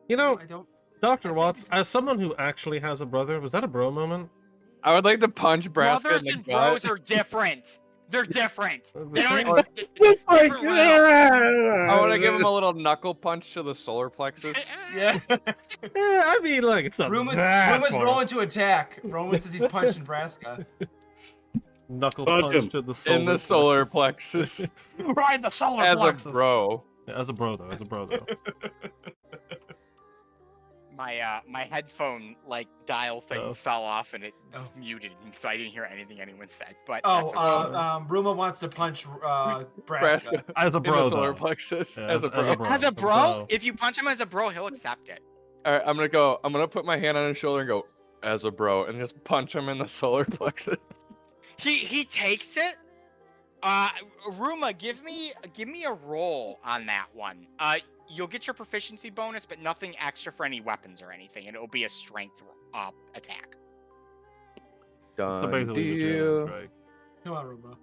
You know, I don't. Dr. I think Watts, it's- as someone who actually has a brother, was that a bro moment? I would like to punch Braska Brothers in and the bros gut. are different. They're different. The They don't same? exist. It's like, Different realm. I want to give him a little knuckle punch to the solar plexus. Yeah. Yeah, I mean, like, it's not Ruma's that far. rolling to attack. Roma says he's punching Braska. Knuckle Punch punch him. to the solar In the solar plexus. Right in the solar As a plexus. bro. Yeah, as a bro, though. My headphone like dial thing Oh. fell off and it Oh. muted, so I didn't hear anything anyone said. But Oh, that's okay. Ruma wants to punch Braska. Braska. As a In bro, the solar though. plexus. Yeah, as a bro. As a bro, bro. if you punch him as a bro, he'll accept it. Alright, I'm gonna put my hand on his shoulder and go, as a bro, and just punch him in the solar plexus. He takes it. Ruma, give me a roll on that one. You'll get your proficiency bonus, but nothing extra for any weapons or anything, and it'll be a strength attack. So Done basically, just your deal. strike. Come on, Ruma.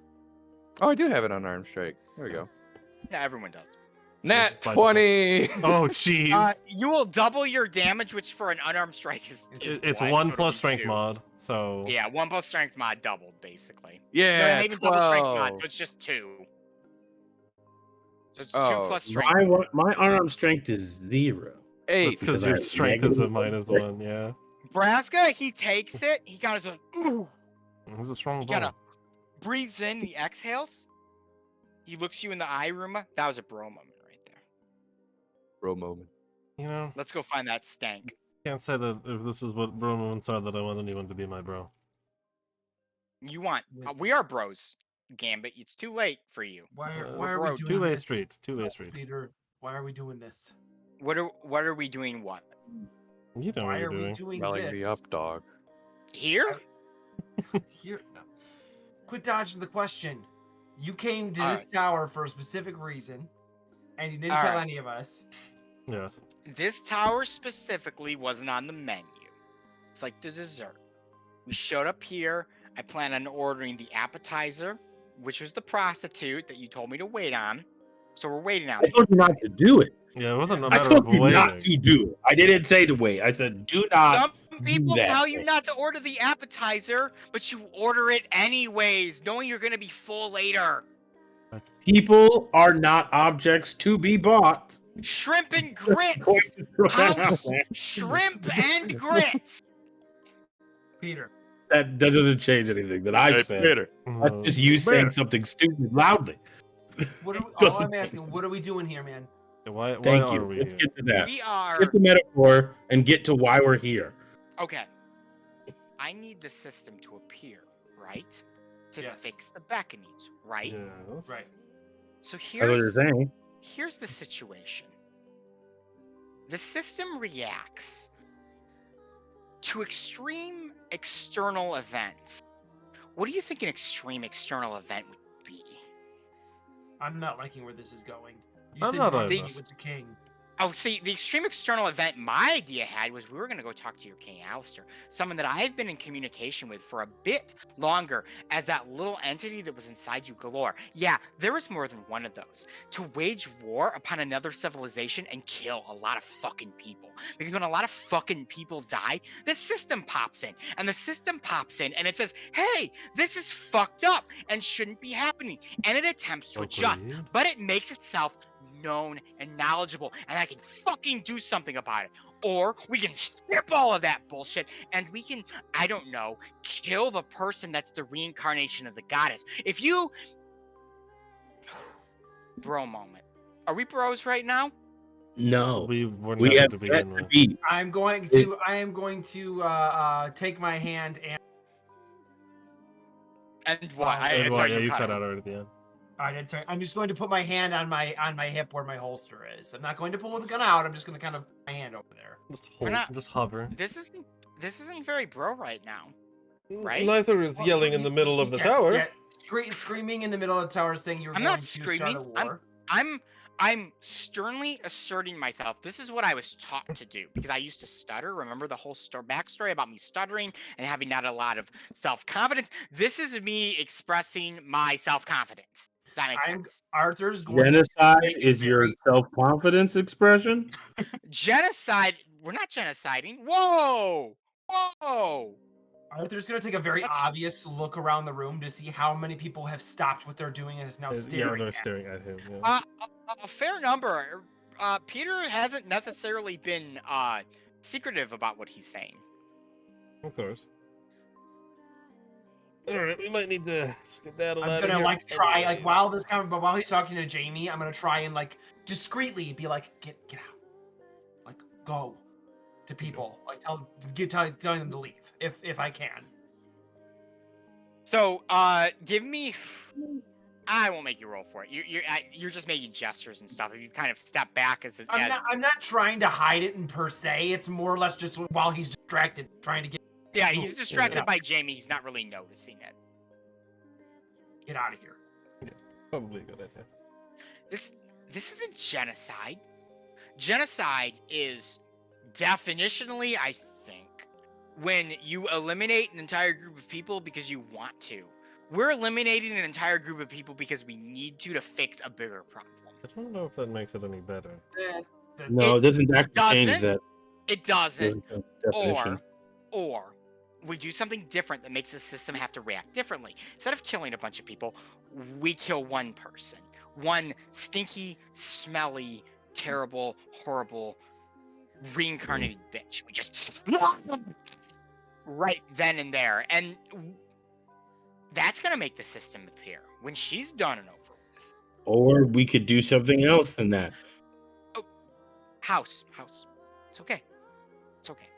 Oh, I do have an unarmed strike. There we go. Yeah, everyone does. Nat Just by default. 20! Oh, jeez. You will double your damage, which for an unarmed strike is It's one, one so it'll plus be strength 2. mod, so... Yeah, 1 plus strength mod doubled, basically. Yeah, No, not even double strength mod, 12. so it's just 2. So it's 2 Oh, plus strength. My unarmed strength is 0. 8. That's because because I your have strength is a negative -1, yeah. Braska, he takes it. He kind of ooh. He's a strong He boy. kind of breathes in, he exhales. He looks you in the eye, Ruma. That was a bro moment right there. Bro moment. You know, Let's go find that stank. can't say that if this is what bro moments are, that I want anyone to be my bro. You want? Listen. We are bros, Gambit. It's too late for you. Why are bro, we doing Two-way this? street. Two-way street. Peter, why are we doing this? What are we doing? What You know Why what you're are we doing. doing Smelling this? the up dog. here? Here, no. Quit dodging the question. You came to All this tower for a specific reason, and you didn't All tell right. any of us. Yes. This tower specifically wasn't on the menu. It's like the dessert. We showed up here. I plan on ordering the appetizer, which was the prostitute that you told me to wait on. So we're waiting on I told you not to do it. Yeah, it wasn't a I matter told of you not waiting. to do it. I didn't say to wait. I said do not. Some people that tell you thing. not to order the appetizer, but you order it anyways, knowing you're gonna be full later. People are not objects to be bought. Shrimp and grits. House shrimp and grits. Peter, That doesn't change anything that I Hey, said. Peter. That's just you saying something stupid loudly. what are we, all Doesn't I'm asking, what are we doing here, man? Why Thank are you. we Let's here? get to that. We are Skip the metaphor and get to why we're here. okay. I need the system to appear, right? To Yes. fix the beckonings, right? Yes. Right. So That's what you're here's saying. here's the situation. The system reacts to extreme external events. What do you think an extreme external event would be? I'm not liking where this is going. You I'm said not you wanted to either. meet with the king. Oh, see, the extreme external event my idea had was we were going to go talk to your King Alistair, someone that I've been in communication with for a bit longer as that little entity that was inside you galore. Yeah, there was more than one of those. To wage war upon another civilization and kill a lot of fucking people. Because when a lot of fucking people die, the system pops in. And the system pops in and it says, hey, this is fucked up and shouldn't be happening. And it attempts to adjust, Agreed. but it makes itself known and knowledgeable, and I can fucking do something about it. Or we can skip all of that bullshit and we can, I don't know, kill the person that's the reincarnation of the goddess. If you bro moment. Are we bros right now? No, We were we never have to yet begin to with. be. I am going to take my hand and. And what? And Sorry, yeah, you you cut cut out. out right at the end. All right, sorry. I'm just going to put my hand on my hip where my holster is. I'm not going to pull the gun out. I'm just going to kind of put my hand over there. Just We're hold, not- just hover. This isn't very bro right now. Right? Neither is Well, yelling in the middle of the tower. Yeah, screaming in the middle of the tower saying you're I'm going not to screaming. start a war. I'm sternly asserting myself. This is what I was taught to do because I used to stutter. Remember the whole backstory about me stuttering and having not a lot of self-confidence? This is me expressing my self-confidence. Does that make sense? Arthur's going Genocide make it is your very- self-confidence expression. Genocide. We're not genociding. Whoa! Whoa! Arthur's going to take a very That's- obvious look around the room to see how many people have stopped what they're doing and is now Yeah, staring. they're at staring at him. Yeah. A fair number. Peter hasn't necessarily been secretive about what he's saying. Of course. Alright, we might need to skedaddle I'm out gonna of here. like try like while Anyways. while he's talking to Jamie, I'm gonna try and like discreetly be like, get out, like go to people, like telling them to leave if I can. So, give me. I won't make you roll for it. You're just making gestures and stuff. If you kind of step back as I'm not trying to hide it in per se. It's more or less just while he's distracted, trying to get yeah, he's distracted Yeah. by Jamie. He's not really noticing it. get out of here. Probably a good idea. This isn't genocide. Genocide is definitionally, I think, when you eliminate an entire group of people because you want to. We're eliminating an entire group of people because we need to fix a bigger problem. I don't know if that makes it any better. No, it doesn't actually change doesn't. that. It doesn't. Definition. Or we do something different that makes the system have to react differently. Instead of killing a bunch of people, we kill one person. One stinky, smelly, terrible, horrible, reincarnated bitch. We just right then and there. And that's going to make the system appear when she's done and over with. Or we could do something else than that. House. It's okay. It's okay.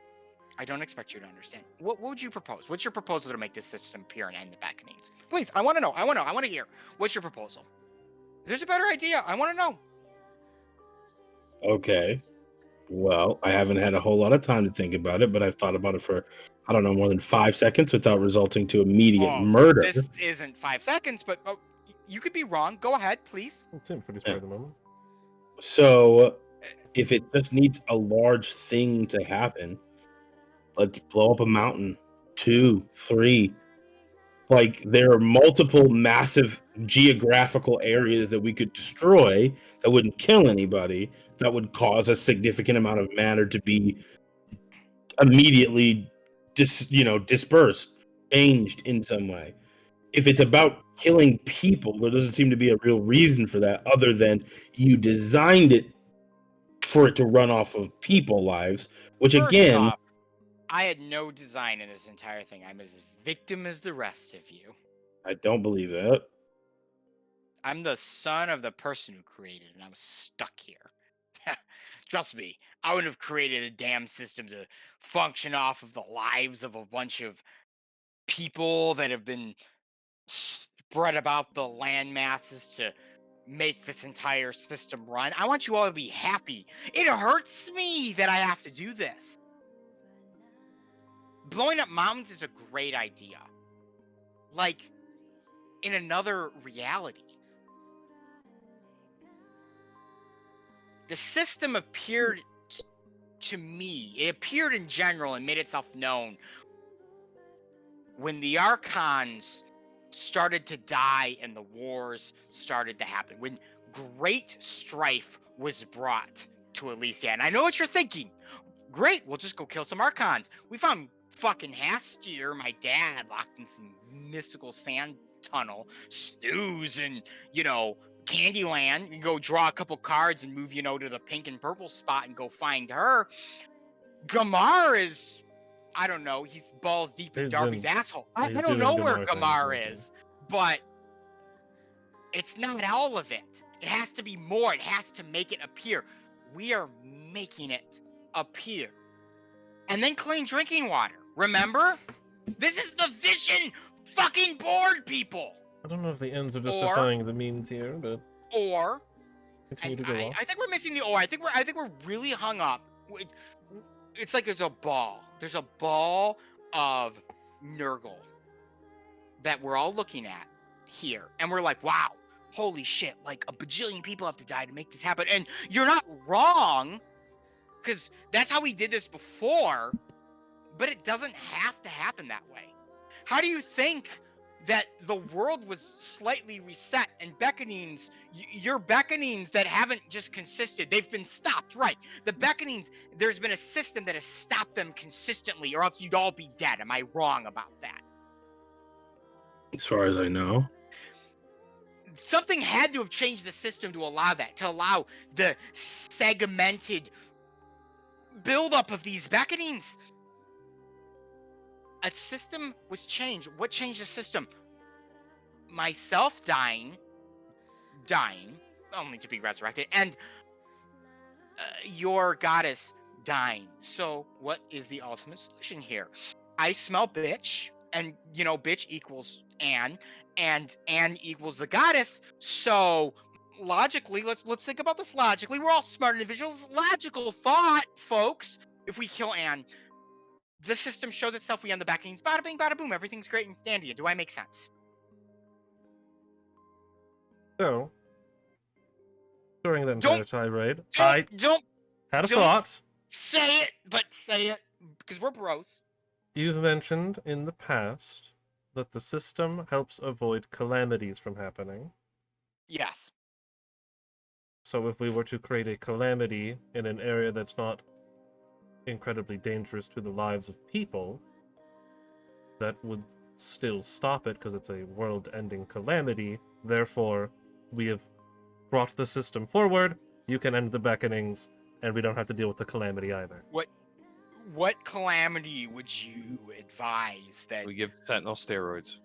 I don't expect you to understand. What would you propose? What's your proposal to make this system appear and end the beckonings? Please, I want to know. I want to hear. What's your proposal? If there's a better idea, I want to know. Okay. Well, I haven't had a whole lot of time to think about it, but I've thought about it for, I don't know, more than 5 seconds without resulting to immediate murder. This isn't 5 seconds, but you could be wrong. Go ahead, please. It seemed pretty smart at the moment. So, if it just needs a large thing to happen, let's blow up a mountain. 2, 3. Like, there are multiple massive geographical areas that we could destroy that wouldn't kill anybody, that would cause a significant amount of matter to be immediately dispersed, changed in some way. If it's about killing people, there doesn't seem to be a real reason for that other than you designed it for it to run off of people lives, which First again, off, I had no design in this entire thing. I'm as victim as the rest of you. I don't believe that. I'm the son of the person who created it, and I was stuck here. Trust me, I wouldn't have created a damn system to function off of the lives of a bunch of people that have been spread about the land masses to make this entire system run. I want you all to be happy. It hurts me that I have to do this. Blowing up mountains is a great idea. Like, in another reality. the system appeared to me, it appeared in general and made itself known when the Archons started to die and the wars started to happen. When great strife was brought to Elyssia. And I know what you're thinking. Great, we'll just go kill some Archons. We found fucking Hastier, my dad, locked in some mystical sand tunnel. Stu's and, Candyland. You can go draw a couple cards and move, to the pink and purple spot and go find her. Gamar is, I don't know, he's balls deep in He's Darby's in- asshole. I he's don't doing know where Gamar things, Gamar I think. is, but it's not all of it. It has to be more. It has to make it appear. We are making it appear. And then clean drinking water. Remember? This is the vision fucking board, people. I don't know if the ends are justifying the means here, but Or continue to go on. I think we're missing the or. I think we're really hung up. It's like there's a ball. There's a ball of Nurgle that we're all looking at here, and we're like, wow, holy shit! Like a bajillion people have to die to make this happen, and you're not wrong, because that's how we did this before. But it doesn't have to happen that way. How do you think that the world was slightly reset and beckonings, your beckonings that haven't just consisted, they've been stopped, right? The beckonings, there's been a system that has stopped them consistently, or else you'd all be dead. Am I wrong about that? As far as I know. Something had to have changed the system to allow that, to allow the segmented buildup of these beckonings. A system was changed. What changed the system? Myself dying, only to be resurrected, and your goddess dying. So what is the ultimate solution here? I smell bitch, and bitch equals Anne, and Anne equals the goddess. So logically, let's think about this logically. We're all smart individuals. Logical thought, folks. If we kill Anne, the system shows itself. We end the beckonings. Bada bing, bada boom. Everything's great and dandy. Do I make sense? So, during the Don't- entire tirade, I Don't had a don't- thought. say it, but say it because we're bros. You've mentioned in the past that the system helps avoid calamities from happening. Yes. So if we were to create a calamity in an area that's not incredibly dangerous to the lives of people, that would still stop it because it's a world-ending calamity. Therefore, we have brought the system forward. You can end the beckonings, and we don't have to deal with the calamity either. What calamity would you advise that? We give Sentinel steroids.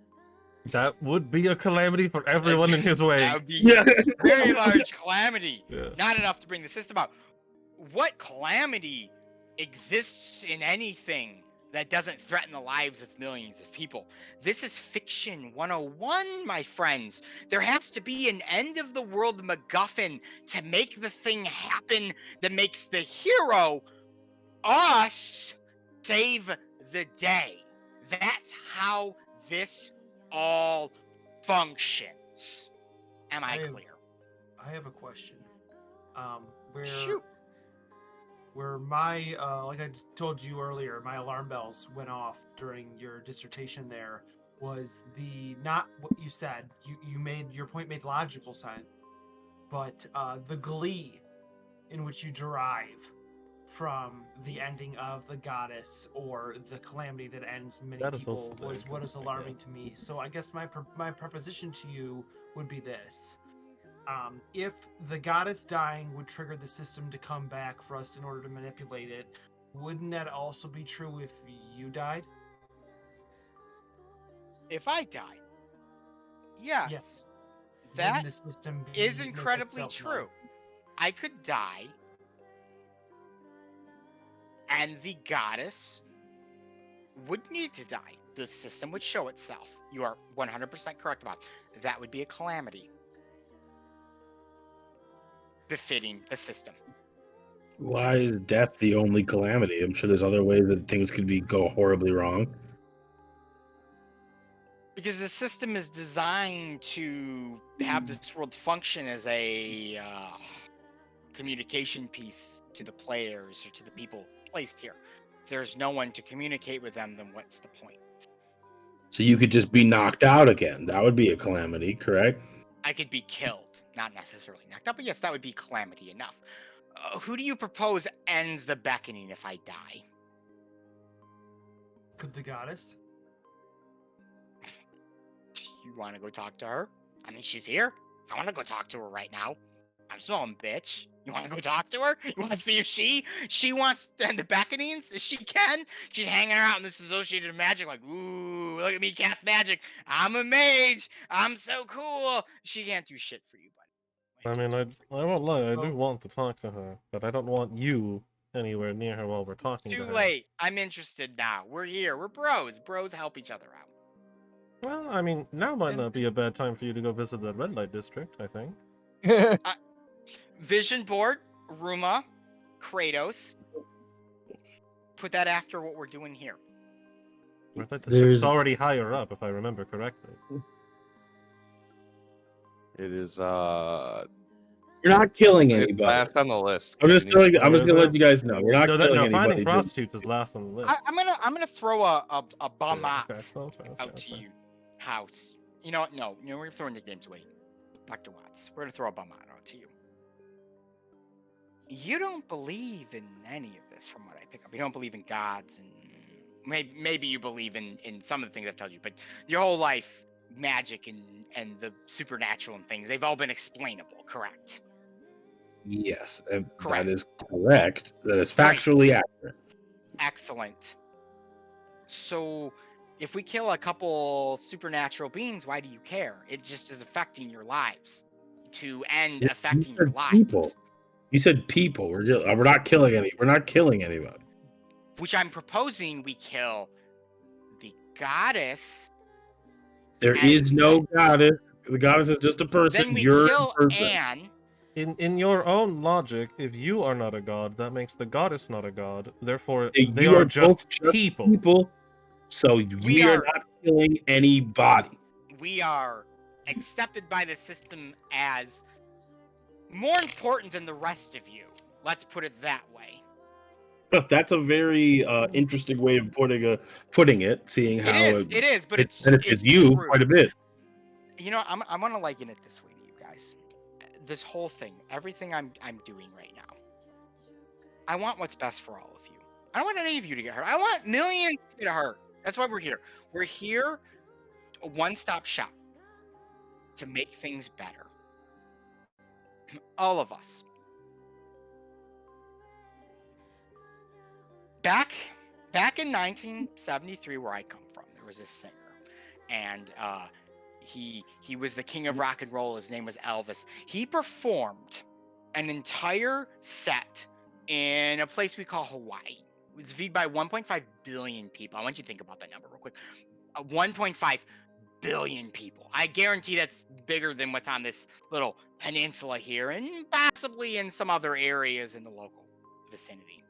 That would be a calamity for everyone in his way. That would be Yeah. a very large calamity. Yes. Not enough to bring the system out. What calamity exists in anything that doesn't threaten the lives of millions of people? This is fiction 101, my friends. There has to be an end of the world MacGuffin to make the thing happen that makes the hero, us, save the day. That's how this all functions. Am I clear? I have a question. Where Shoot. where my like I told you earlier, my alarm bells went off during your dissertation there was the not what you said. You made your point made logical sense, but the glee in which you derive from the ending of the goddess or the calamity that ends many That is people also was what is interesting, alarming yeah. to me. So I guess my proposition to you would be this. If the goddess dying would trigger the system to come back for us in order to manipulate it, wouldn't that also be true if you died? If I die, yes, Yes. that Wouldn't the system is make incredibly itself known? true. I could die, and the goddess would need to die. The system would show itself. You are 100% correct about it. That would be a calamity befitting the system. Why is death the only calamity? I'm sure there's other ways that things could go horribly wrong. Because the system is designed to have this world function as a communication piece to the players or to the people placed here. If there's no one to communicate with them, then what's the point? So you could just be knocked out again. That would be a calamity, correct? I could be killed, not necessarily knocked out, but yes, that would be calamity enough. Who do you propose ends the beckoning if I die? Could the goddess? You want to go talk to her? I mean, she's here. I want to go talk to her right now. I'm smelling bitch. You want to go talk to her? You want to see if she wants to end the beckonings? If she can? She's hanging out in this associated magic like, ooh, look at me cast magic. I'm a mage. I'm so cool. She can't do shit for you, buddy. I mean, I won't lie, I do Oh. want to talk to her, but I don't want you anywhere near her while we're talking to Too her. late. I'm interested now. We're here. We're bros. Bros help each other out. Well, I mean, now might not be a bad time for you to go visit the red light district, I think. Vision board, Ruma, Kratos. Put that after what we're doing here. Red light There's- district's already higher up, if I remember correctly. It is You're not killing it's anybody. last on the list. I'm just You need- I'm just gonna let you guys know. We're not No, killing no, anybody. finding just- prostitutes is last on the list. I'm gonna throw a bum Yeah, out okay. Well, that's fair, that's fair, out that's to fair. you, House. You know what? No, we're throwing nicknames away. Dr. Watts, we're gonna throw a bum out to you. You don't believe in any of this, from what I pick up. You don't believe in gods, and maybe you believe in some of the things I've told you, but your whole life, magic and the supernatural and things, they've all been explainable, correct? Yes, Correct. that is correct. That is Right. factually accurate. Excellent. So, if we kill a couple supernatural beings, why do you care? It just is affecting your lives. To end You affecting your said lives. people. You said people. We're not killing any. We're not killing anybody. Which I'm proposing we kill the goddess. There And is no goddess. The goddess is just a person. Then we You're kill a person. Anne. In your own logic, if you are not a god, that makes the goddess not a god. Therefore, they You are just both people. So we are not killing anybody. We are accepted by the system as more important than the rest of you. Let's put it that way. That's a very interesting way of putting it. Seeing how It is, but it it's benefits you true. quite a bit. You know, I'm gonna liken it this way to you guys. This whole thing, everything I'm doing right now, I want what's best for all of you. I don't want any of you to get hurt. I want millions to get hurt. That's why we're here. We're here, a one-stop shop, to make things better. All of us. Back in 1973, where I come from, there was a singer, and he was the king of rock and roll. His name was Elvis. He performed an entire set in a place we call Hawaii. It was viewed by 1.5 billion people. I want you to think about that number real quick. 1.5 billion people. I guarantee that's bigger than what's on this little peninsula here, and possibly in some other areas in the local vicinity.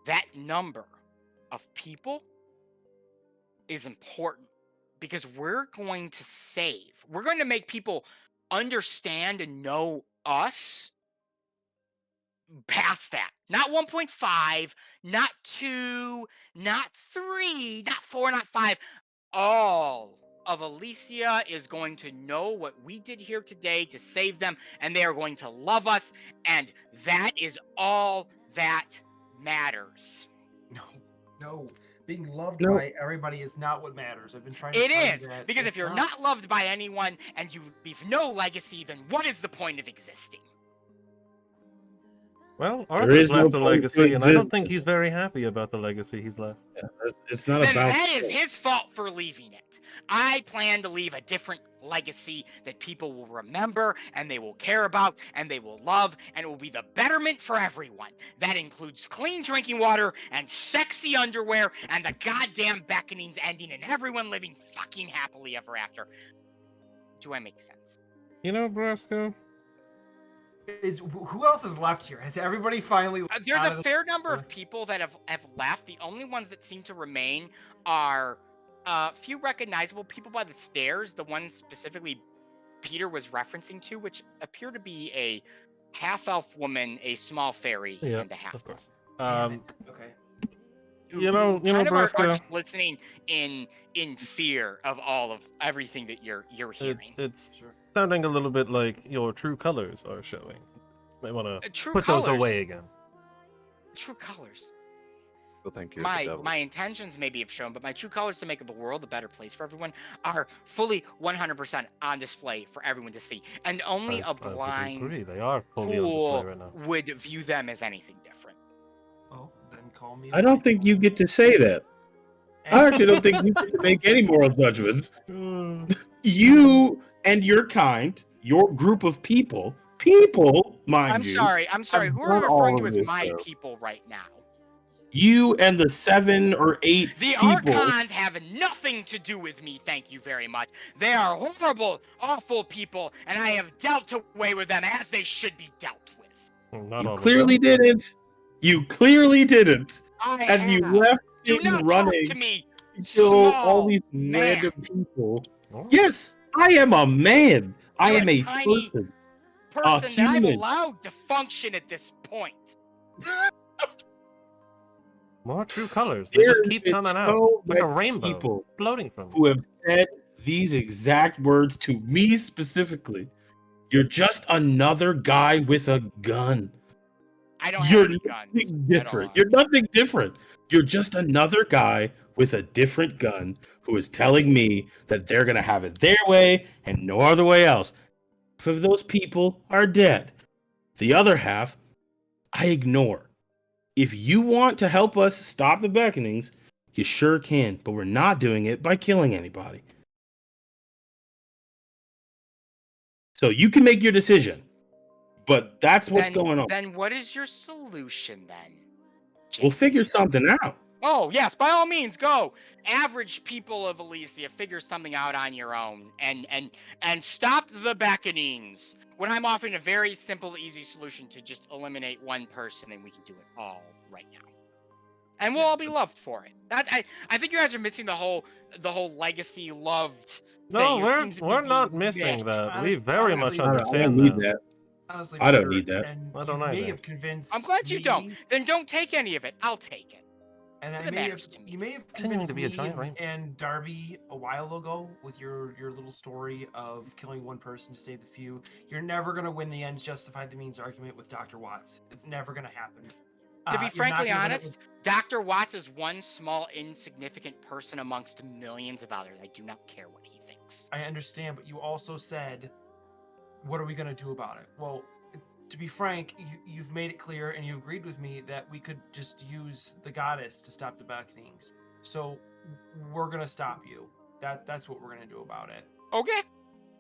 That number of people is important because we're going to make people understand and know us past that. Not 1.5, not 2, not 3, not 4, not 5. All of Elyssia is going to know what we did here today to save them, and they are going to love us, and that is all that matters. No. Being loved No. by everybody is not what matters. I've been trying to It tell you is, that. because It's if you're not loved by anyone and you leave no legacy, then what is the point of existing? Well, is Arthur's no left a point to legacy, and I don't exist. think he's very happy about the legacy he's left. It's not Then about that is his fault for leaving it. I plan to leave a different legacy that people will remember and they will care about and they will love, and it will be the betterment for everyone. That includes clean drinking water and sexy underwear and the goddamn beckonings ending and everyone living fucking happily ever after. Do I make sense? You know, Braska, Who else is left here? Has everybody finally? There's out a of fair number of people that have left. The only ones that seem to remain are a few recognizable people by the stairs. The one specifically Peter was referencing to, which appear to be a half-elf woman, a small fairy, Yeah, and a half. of course. Damn it. Okay. You know, kind of are Braska, just listening in fear of everything that you're hearing. it's Sure. sounding a little bit like your true colors are showing. Might want to True put colors. those away again. True colors. People think you're the devil. My intentions maybe have shown, but my true colors to make the world a better place for everyone are fully 100% on display for everyone to see, and only I a would blind agree. They are fully on fool display right now. would view them as anything different. Oh, then call me. I don't think you get to say that. I actually don't think you get to make any moral judgments. You and your kind, your group of people, mind I'm you. sorry. Who done are you referring all to of as this, my though. people right now? You and the 7 or 8 The people. Archons have nothing to do with me, thank you very much. They are horrible, awful people, and I have dealt away with them as they should be dealt with. Not You all of clearly them. didn't. You clearly didn't. I And you have. left Do things not running talk to me, until all small these man. random people. Oh. Yes, I am a man. I You're am a a tiny person. person that I'm human. allowed to function at this point. More true colors. They just There keep is coming out so like a many rainbow people floating from. who have said these exact words to me specifically. You're just another guy with a gun. I don't have You're any guns nothing at different. all. You're nothing different. You're just another guy with a different gun who is telling me that they're going to have it their way and no other way else. Half of those people are dead. The other half, I ignore. If you want to help us stop the beckonings, you sure can, but we're not doing it by killing anybody. So you can make your decision, but that's what's going on. Then what is your solution then? We'll Jake? figure something out. Oh, yes, by all means, go. Average people of Elyssia, figure something out on your own and stop the beckonings. When I'm offering a very simple, easy solution to just eliminate one person, and we can do it all right now. And we'll all be loved for it. I think you guys are missing the whole legacy loved No, thing. It seems to we're be not being missing missed. that. We very much honestly, I understand don't need that. that. Honestly, I don't Peter, need that. And I don't you may either. have convinced. I'm glad you me, don't. Then don't take any of it. I'll take it. And Doesn't matter to me. you may have Continuing convinced to be a me giant rainbow. and Darby a while ago with your little story of killing one person to save the few. You're never gonna win the ends justify the means argument with Dr. Watts. It's never gonna happen. To be You're not frankly gonna win it honest, Dr. Watts is one small, insignificant person amongst millions of others. I do not care what he thinks. I understand, but you also said, "What are we gonna do about it?" Well, to be frank, you've made it clear and you agreed with me that we could just use the goddess to stop the beckonings. So we're gonna stop you. That's what we're gonna do about it. Okay.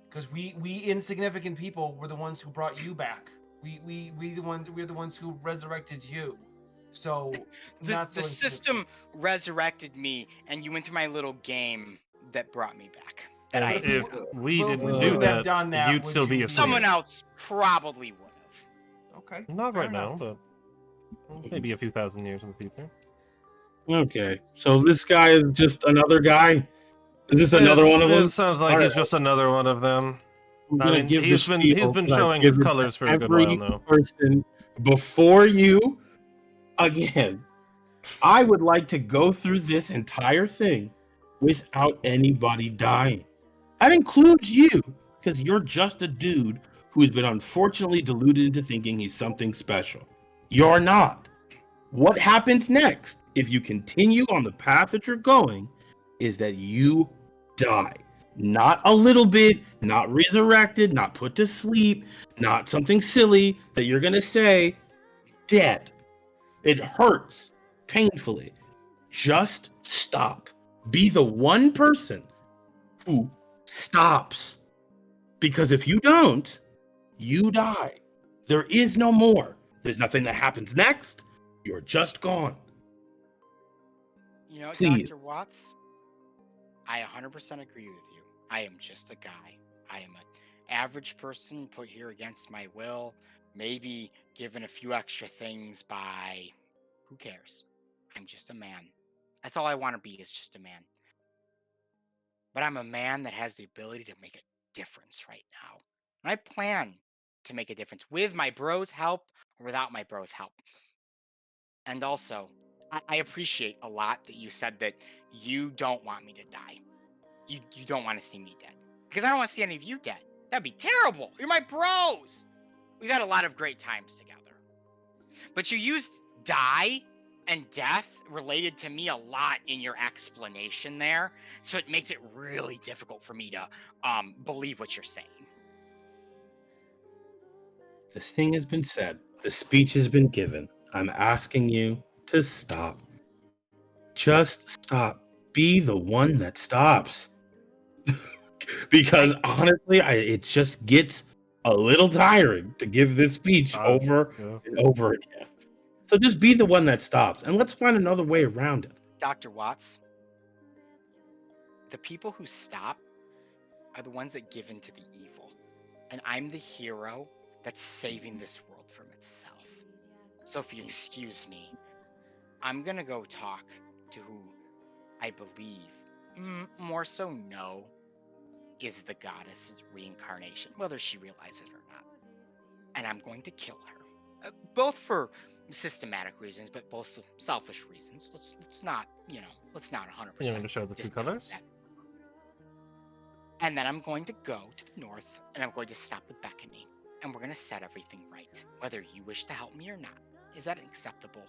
Because we insignificant people were the ones who brought you back. We're the ones who resurrected you. So The system resurrected me, and you went through my little game that brought me back. That And I if accepted. we Well, if didn't we do wouldn't have that, done that, you'd would still be you- a Someone slave. else probably would have. Okay. Not fair right now, enough. but maybe a few thousand years in the future. Okay, so this guy is just another guy. Is this another one of them? It sounds like All he's right. just another one of them. I'm I gonna mean, give the he's been spiel that I showing give his it to colors for a good while every now. person before you, again, I would like to go through this entire thing without anybody dying. That includes you, because you're just a dude who's been unfortunately deluded into thinking he's something special. You're not. What happens next, if you continue on the path that you're going, is that you die. Not a little bit, not resurrected, not put to sleep, not something silly that you're going to say, dead. It hurts painfully. Just stop. Be the one person who stops. Because if you don't, you die. There is no more. There's nothing that happens next. You're just gone. You know, Please. Dr. Watts, I 100% agree with you. I am just a guy. I am an average person put here against my will, maybe given a few extra things by who cares? I'm just a man. That's all I want to be is just a man. But I'm a man that has the ability to make a difference right now. And I plan to make a difference with my bros' help or without my bros' help. And also, I appreciate a lot that you said that you don't want me to die. You don't want to see me dead. Because I don't want to see any of you dead. That'd be terrible. You're my bros. We've had a lot of great times together. But you used die and death related to me a lot in your explanation there. So it makes it really difficult for me to believe what you're saying. This thing has been said. The speech has been given. I'm asking you to stop. Just stop. Be the one that stops. Because honestly, it just gets a little tiring to give this speech over and over again. So just be the one that stops, and let's find another way around it. Dr. Watts, the people who stop are the ones that give in to the evil. And I'm the hero that's saving this world from itself. So if you excuse me, I'm going to go talk to who I believe, more so know, is the goddess's reincarnation, whether she realizes it or not. And I'm going to kill her. Both for systematic reasons, but both selfish reasons. Let's not 100%. You want to show the two colors? That. And then I'm going to go to the north, and I'm going to stop the beckoning, and we're going to set everything right, whether you wish to help me or not. Is that an acceptable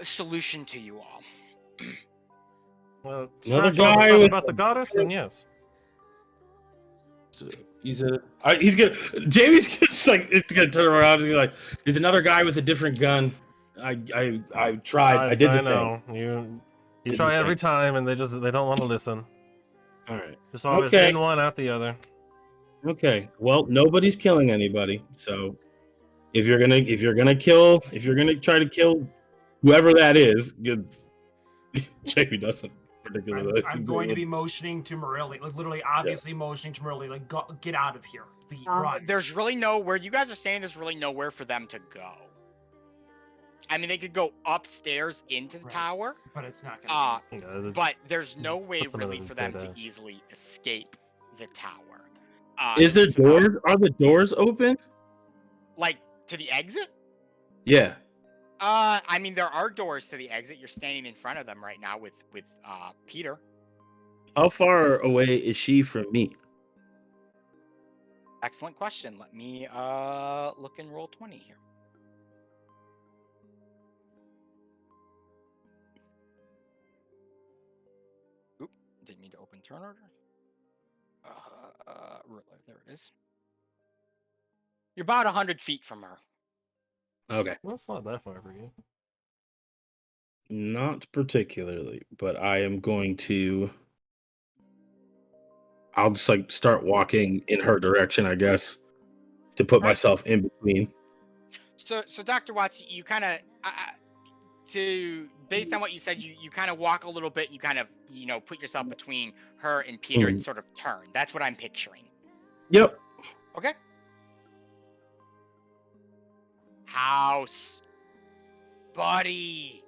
solution to you all? Well, Another scratch all the guy stuff with about the goddess, then yes. He's gonna. Jamie's just like it's gonna turn around and be like, "There's another guy with a different gun." I tried. I did the I know. thing. You Did try the every thing. time, and they don't want to listen. All right. Just always Okay. in one, out the other. Okay. Well, nobody's killing anybody. So if you're gonna try to kill whoever that is, Jamie doesn't particularly. I'm going to be motioning to Morelli, like literally, obviously motioning to Morelli, like get out of here, run. There's really nowhere. You guys are saying there's really nowhere for them to go. I mean, they could go upstairs into the tower, but it's not gonna. But there's no way that's really another for them good, to easily escape the tower. Is there doors? Are the doors open? Like to the exit? Yeah. I mean, there are doors to the exit. You're standing in front of them right now with Peter. How far away is she from me? Excellent question. Let me look and roll 20 here. Oop, didn't mean to open turn order. There it is. You're about 100 feet from her. Okay. Well, it's not that far for you. Not particularly, but I am going to. I'll just like start walking in her direction, I guess, to put myself in between. So Dr. Watts, you kind of, based on what you said, you kind of walk a little bit. You kind of, put yourself between her and Peter and sort of turn. That's what I'm picturing. Yep. Okay. House. Buddy.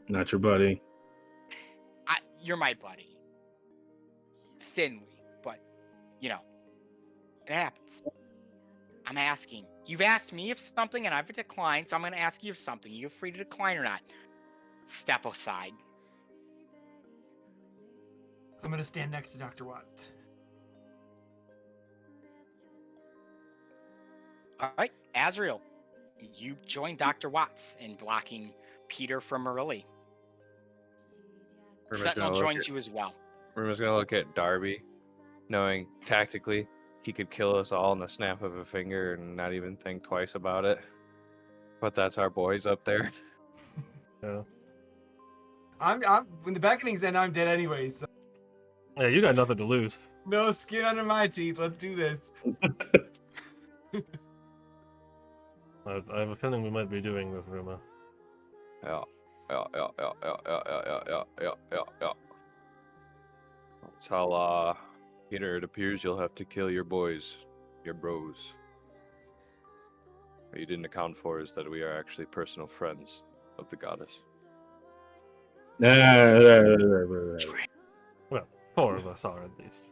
Not your buddy. You're my buddy. Thinly, but, it happens. I'm asking. You've asked me of something and I've declined, so I'm going to ask you of something. You're free to decline or not. Step aside. I'm going to stand next to Dr. Watts. All right, Azrael, you join Dr. Watts in blocking Peter from Morelli. Sentinel joins you as well. Ruma's going to look at Darby, knowing tactically he could kill us all in the snap of a finger and not even think twice about it. But that's our boys up there. Yeah. I'm when the beckoning's end, I'm dead anyways. So. Yeah, you got nothing to lose. No skin under my teeth. Let's do this. I have a feeling we might be doing this, Ruma. Yeah. So, Peter, it appears you'll have to kill your boys, your bros. What you didn't account for is that we are actually personal friends of the goddess. Well, 4 of us are at least.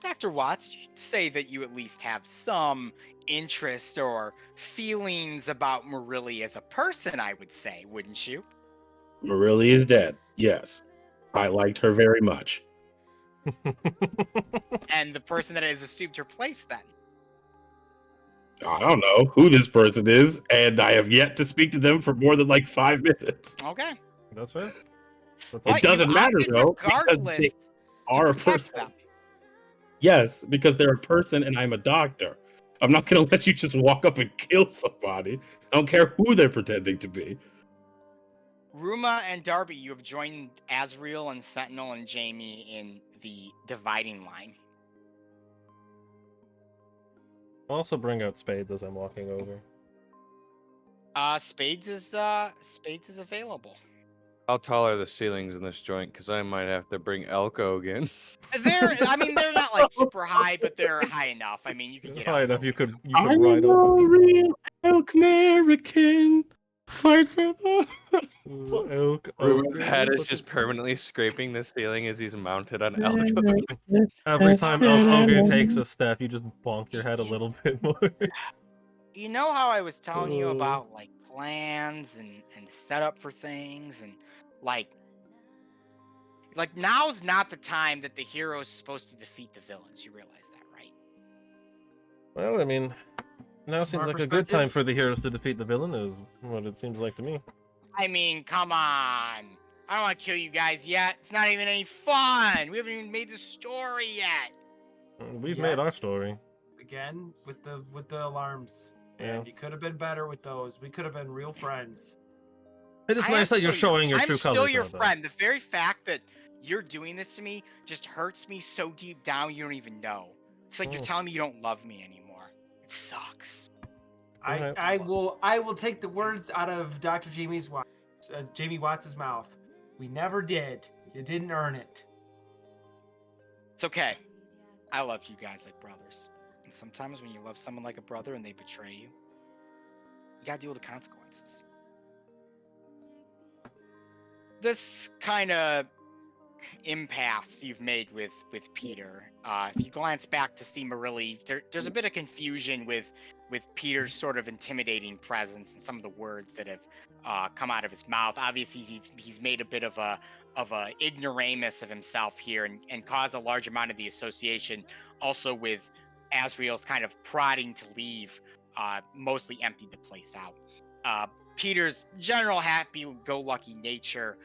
Dr. Watts, you'd say that you at least have some interest or feelings about Marilli as a person, I would say, wouldn't you? Marilli is dead. Yes. I liked her very much. And the person that has assumed her place then? I don't know who this person is, and I have yet to speak to them for more than like 5 minutes. Okay. That's fair. That's But It doesn't you matter, opted though, because regardless they to are a protect person. them. Yes, because they're a person and I'm a doctor. I'm not going to let you just walk up and kill somebody. I don't care who they're pretending to be. Ruma and Darby, you have joined Azriel and Sentinel and Jamie in the dividing line. I'll also bring out Spades as I'm walking over. Spades is available. How tall are the ceilings in this joint? Because I might have to bring Elko again. They're not like super high, but they're high enough. I mean, you could get High out. enough, you could I'm ride a over. real elk American. Fight for the... Elk. Ruben's head is Such a- just permanently scraping the ceiling as he's mounted on Elko. Every time Elk Ogre takes a step, you just bonk your head a little bit more. You know how I was telling you Oh. about like plans and setup for things and like now's not the time that the hero's supposed to defeat the villains. You realize that, right? Well, I mean, now From seems our like a good time perspective- for the heroes to defeat the villain, is what it seems like to me. I mean, come on. I don't want to kill you guys yet. It's not even any fun. We haven't even made the story yet. We've Yeah. made our story. Again with the alarms. Yeah. And you could have been better with those. We could have been real friends. It is I nice am that you're still showing your I'm true still colors. your though. friend. The very fact that you're doing this to me just hurts me so deep down you don't even know. It's like you're Oh. telling me you don't love me anymore. It sucks. Alright. I will take the words out of Dr. Jamie Watts' mouth. We never did. You didn't earn it. It's okay. I love you guys like brothers. And sometimes when you love someone like a brother and they betray you, you gotta deal with the consequences. This kind of impasse you've made with Peter. If you glance back to see Marilli, there's a bit of confusion with Peter's sort of intimidating presence and some of the words that have come out of his mouth. Obviously, he's made a bit of a ignoramus of himself here and caused a large amount of the association. Also with Azriel's kind of prodding to leave, mostly emptied the place out. Peter's general happy-go-lucky nature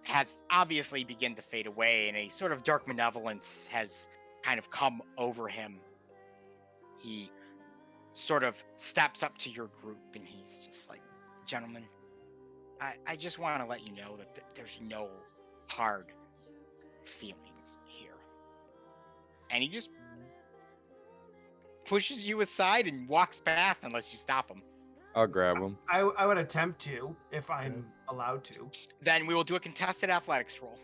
has obviously begun to fade away, and a sort of dark malevolence has kind of come over him. He sort of steps up to your group, and he's just like, gentlemen, I just want to let you know that there's no hard feelings here. And he just pushes you aside and walks past unless you stop him. I'll grab him. I would attempt to, if I'm allowed to. Then we will do a contested athletics roll.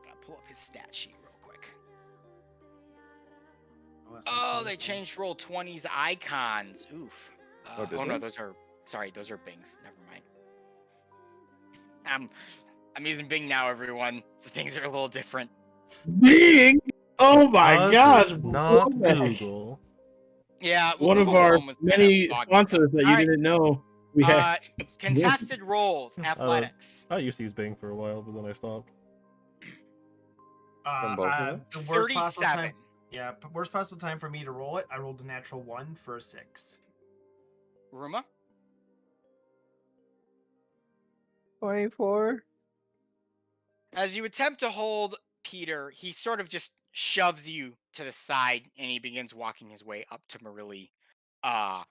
I'll pull up his stat sheet real quick. Unless I'm Oh, close they enough. changed roll 20's icons. Oof. Oh, did Oh no, they? those are Bings. Never mind. I'm using Bing now, everyone. So things are a little different. Bing! Oh my Us, gosh! it's not Throwback. Google. Yeah, well, One of Google our Chrome was kinda many foggy. sponsors that you Alright. didn't know we had. Contested rolls, athletics. I used to use Bing for a while, but then I stopped. From both of them? The worst possible 37. time. Yeah, worst possible time for me to roll it. I rolled a natural 1 for a 6. Ruma? 24. As you attempt to hold Peter, he sort of just shoves you to the side and he begins walking his way up to Marilli. I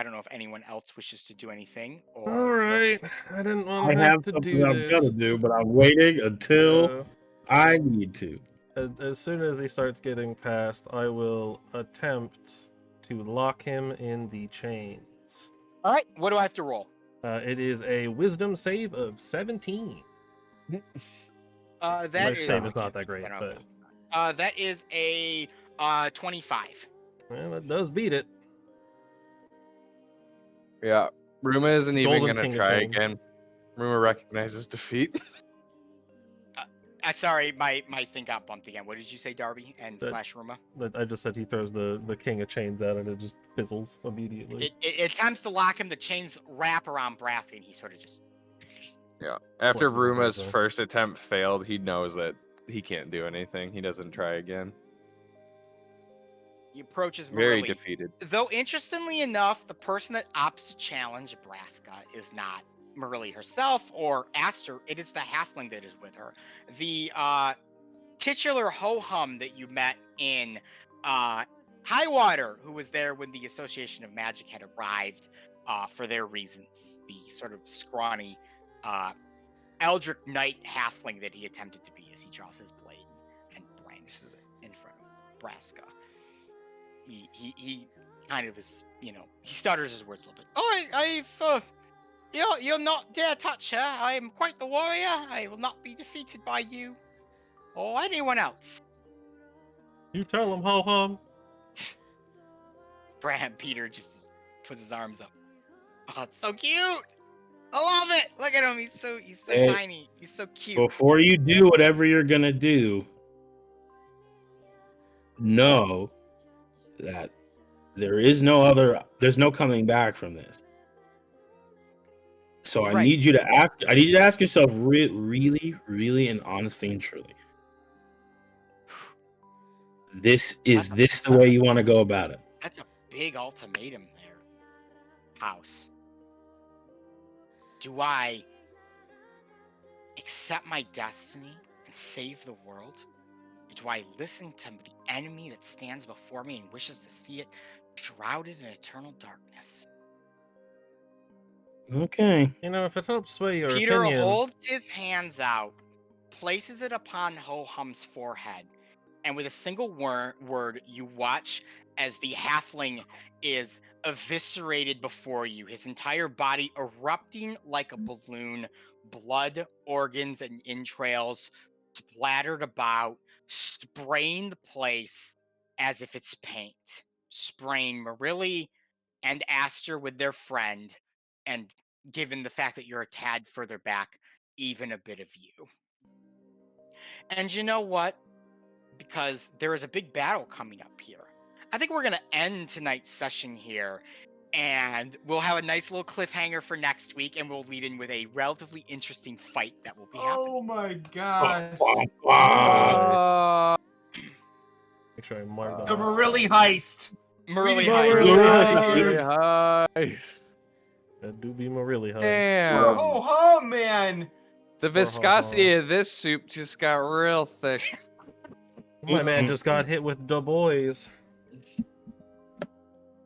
don't know if anyone else wishes to do anything or Alright, I didn't I want to have have to something do I've got this. to do, but I'm waiting until I need to. As soon as he starts getting past, I will attempt to lock him in the chains. All right, what do I have to roll? It is a wisdom save of 17. That My is save is not that great, but that is a 25. well, that does beat it. Yeah. Ruma isn't even Golden going King to of try Chains. again. Ruma recognizes defeat. Sorry, my thing got bumped again. What did you say, Darby and That- slash Ruma? I just said he throws the king of chains out and it just fizzles immediately. It attempts to lock him. The chains wrap around Braska, and he sort of just. Yeah. After Flexes a Ruma's bit, though. first attempt failed, he knows that he can't do anything. He doesn't try again. He approaches Very Marilli. defeated. Though, interestingly enough, the person that opts to challenge Braska is not Marilli herself or Aster. It is the halfling that is with her. The titular ho-hum that you met in Highwater, who was there when the Association of Magic had arrived for their reasons. The sort of scrawny Eldritch Knight halfling that he attempted to be as he draws his blade and brandishes it in front of Braska. He kind of is, he stutters his words a little bit. You'll not dare touch her. I am quite the warrior. I will not be defeated by you or anyone else. You tell him, ho hum. Peter just puts his arms up. Oh, it's so cute. I love it. Look at him. He's so Hey. tiny. He's so cute. Before you do whatever you're gonna do, know that there's no coming back from this. So I Right. need you to ask yourself really, really, and honestly and truly. Is this the way you want to go about it? That's a big ultimatum there, House. Do I accept my destiny and save the world? Or do I listen to the enemy that stands before me and wishes to see it shrouded in eternal darkness? Okay. If it helps sway your Peter opinion. holds his hands out, places it upon Ho-Hum's forehead, and with a single word, you watch as the halfling is eviscerated before you, his entire body erupting like a balloon, blood, organs, and entrails splattered about, spraying the place as if it's paint. Spraying Marilli and Aster with their friend, and given the fact that you're a tad further back, even a bit of you. And you know what? Because there is a big battle coming up here. I think we're going to end tonight's session here, and we'll have a nice little cliffhanger for next week, and we'll lead in with a relatively interesting fight that will be happening. Oh my gosh. Make sure I mark The down. Marilli heist. Marilli Marilli heist. Nice. That do be Marilli high. Damn. Oh, man. The viscosity of this soup just got real thick. My man just got hit with Du Bois.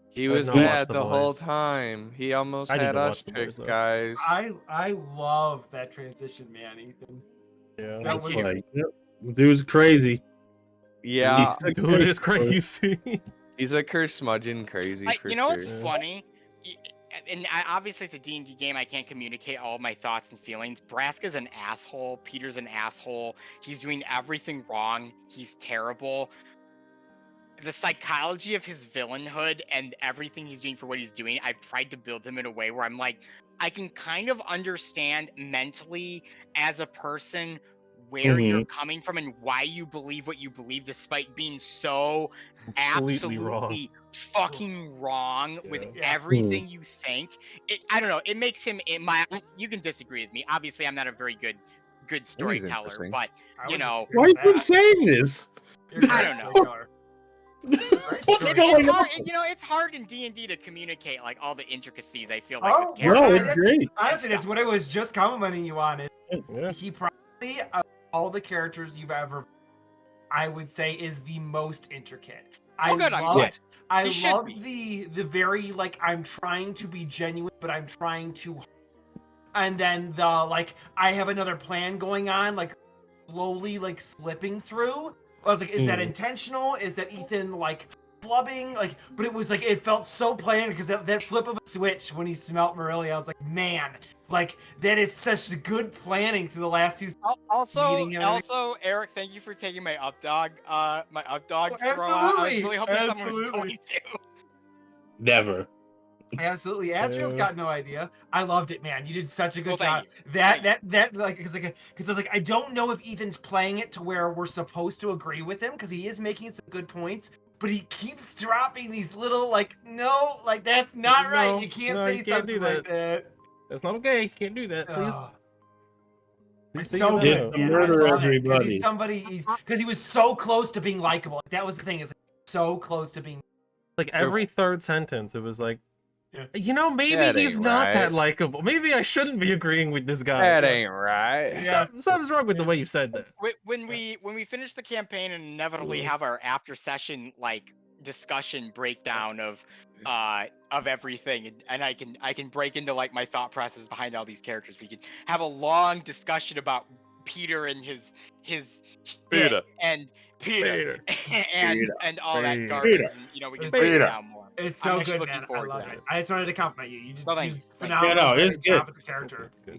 He I've was not watched bad The the whole Boys. time. He almost I need had to us watch The Boys, tricked, though. guys. I love that transition, man, Ethan. Yeah. That It's was like, dude's crazy. Yeah, He's a Dude is crazy. crazy. he's a curse smudging crazy for You know sure. what's Yeah. funny? And obviously it's a D&D game. I can't communicate all of my thoughts and feelings. Braska's an asshole. Peter's an asshole. He's doing everything wrong. He's terrible. The psychology of his villainhood and everything he's doing for what he's doing, I've tried to build him in a way where I'm like, I can kind of understand mentally as a person where you're coming from and why you believe what you believe, despite being so Completely wrong. absolutely fucking wrong with Yeah. everything you think. I don't know. It makes him you can disagree with me. Obviously, I'm not a very good storyteller, interesting. but I you would know, disagree Why with are you that. saying this? You're I great don't know. storyteller. What's it's going on? hard. It's hard in D&D to communicate like all the intricacies. I feel like Oh, with No, characters. it's great. Honestly, that's what I was just complimenting you on. Yeah. He probably, of all the characters you've ever, I would say, is the most intricate. Oh, good, I'm glad. I He should love the very, like, I'm trying to be genuine, but I'm trying to, and then the, like, I have another plan going on, like, slowly, like, slipping through. I was like, is that intentional? Is that Ethan, like, flubbing? Like, but it was like, it felt so planned because that flip of a switch when he smelt Marilli, I was like, man, like, that is such good planning through the last two. Meeting and Also, Eric, thank you for taking my up dog throw out. I was Absolutely, really hoping someone was absolutely. going to. Never. Absolutely. Azrael's got no idea. I loved it, man. You did such a good Well, job. thank you. That like because I was like, I don't know if Ethan's playing it to where we're supposed to agree with him because he is making some good points, but he keeps dropping these little like, no, like that's not right. You can't say something like that. That's not okay. You can't do that, please. Oh, Please it's think so of that good, out. to man. murder I love it, 'cause everybody. he's somebody because he was so close to being likable. That was the thing, is so close to being. Like every third sentence, it was like, Yeah. you know, maybe That he's ain't not that right. likable. Maybe I shouldn't be agreeing with this guy. That ain't right. Yeah. Something's wrong with the way you said that. When we finish the campaign and inevitably have our after session like discussion breakdown of everything, and I can break into like my thought process behind all these characters. We can have a long discussion about Peter and his Peter. and Peter and all that Peter. garbage, and we can break it Peter. down more. It's I'm so actually good, looking man. I forward love to it. that. I just wanted to compliment you. You did Well, thank you. phenomenal. Yeah, no, it's great job good. with the character. It's good.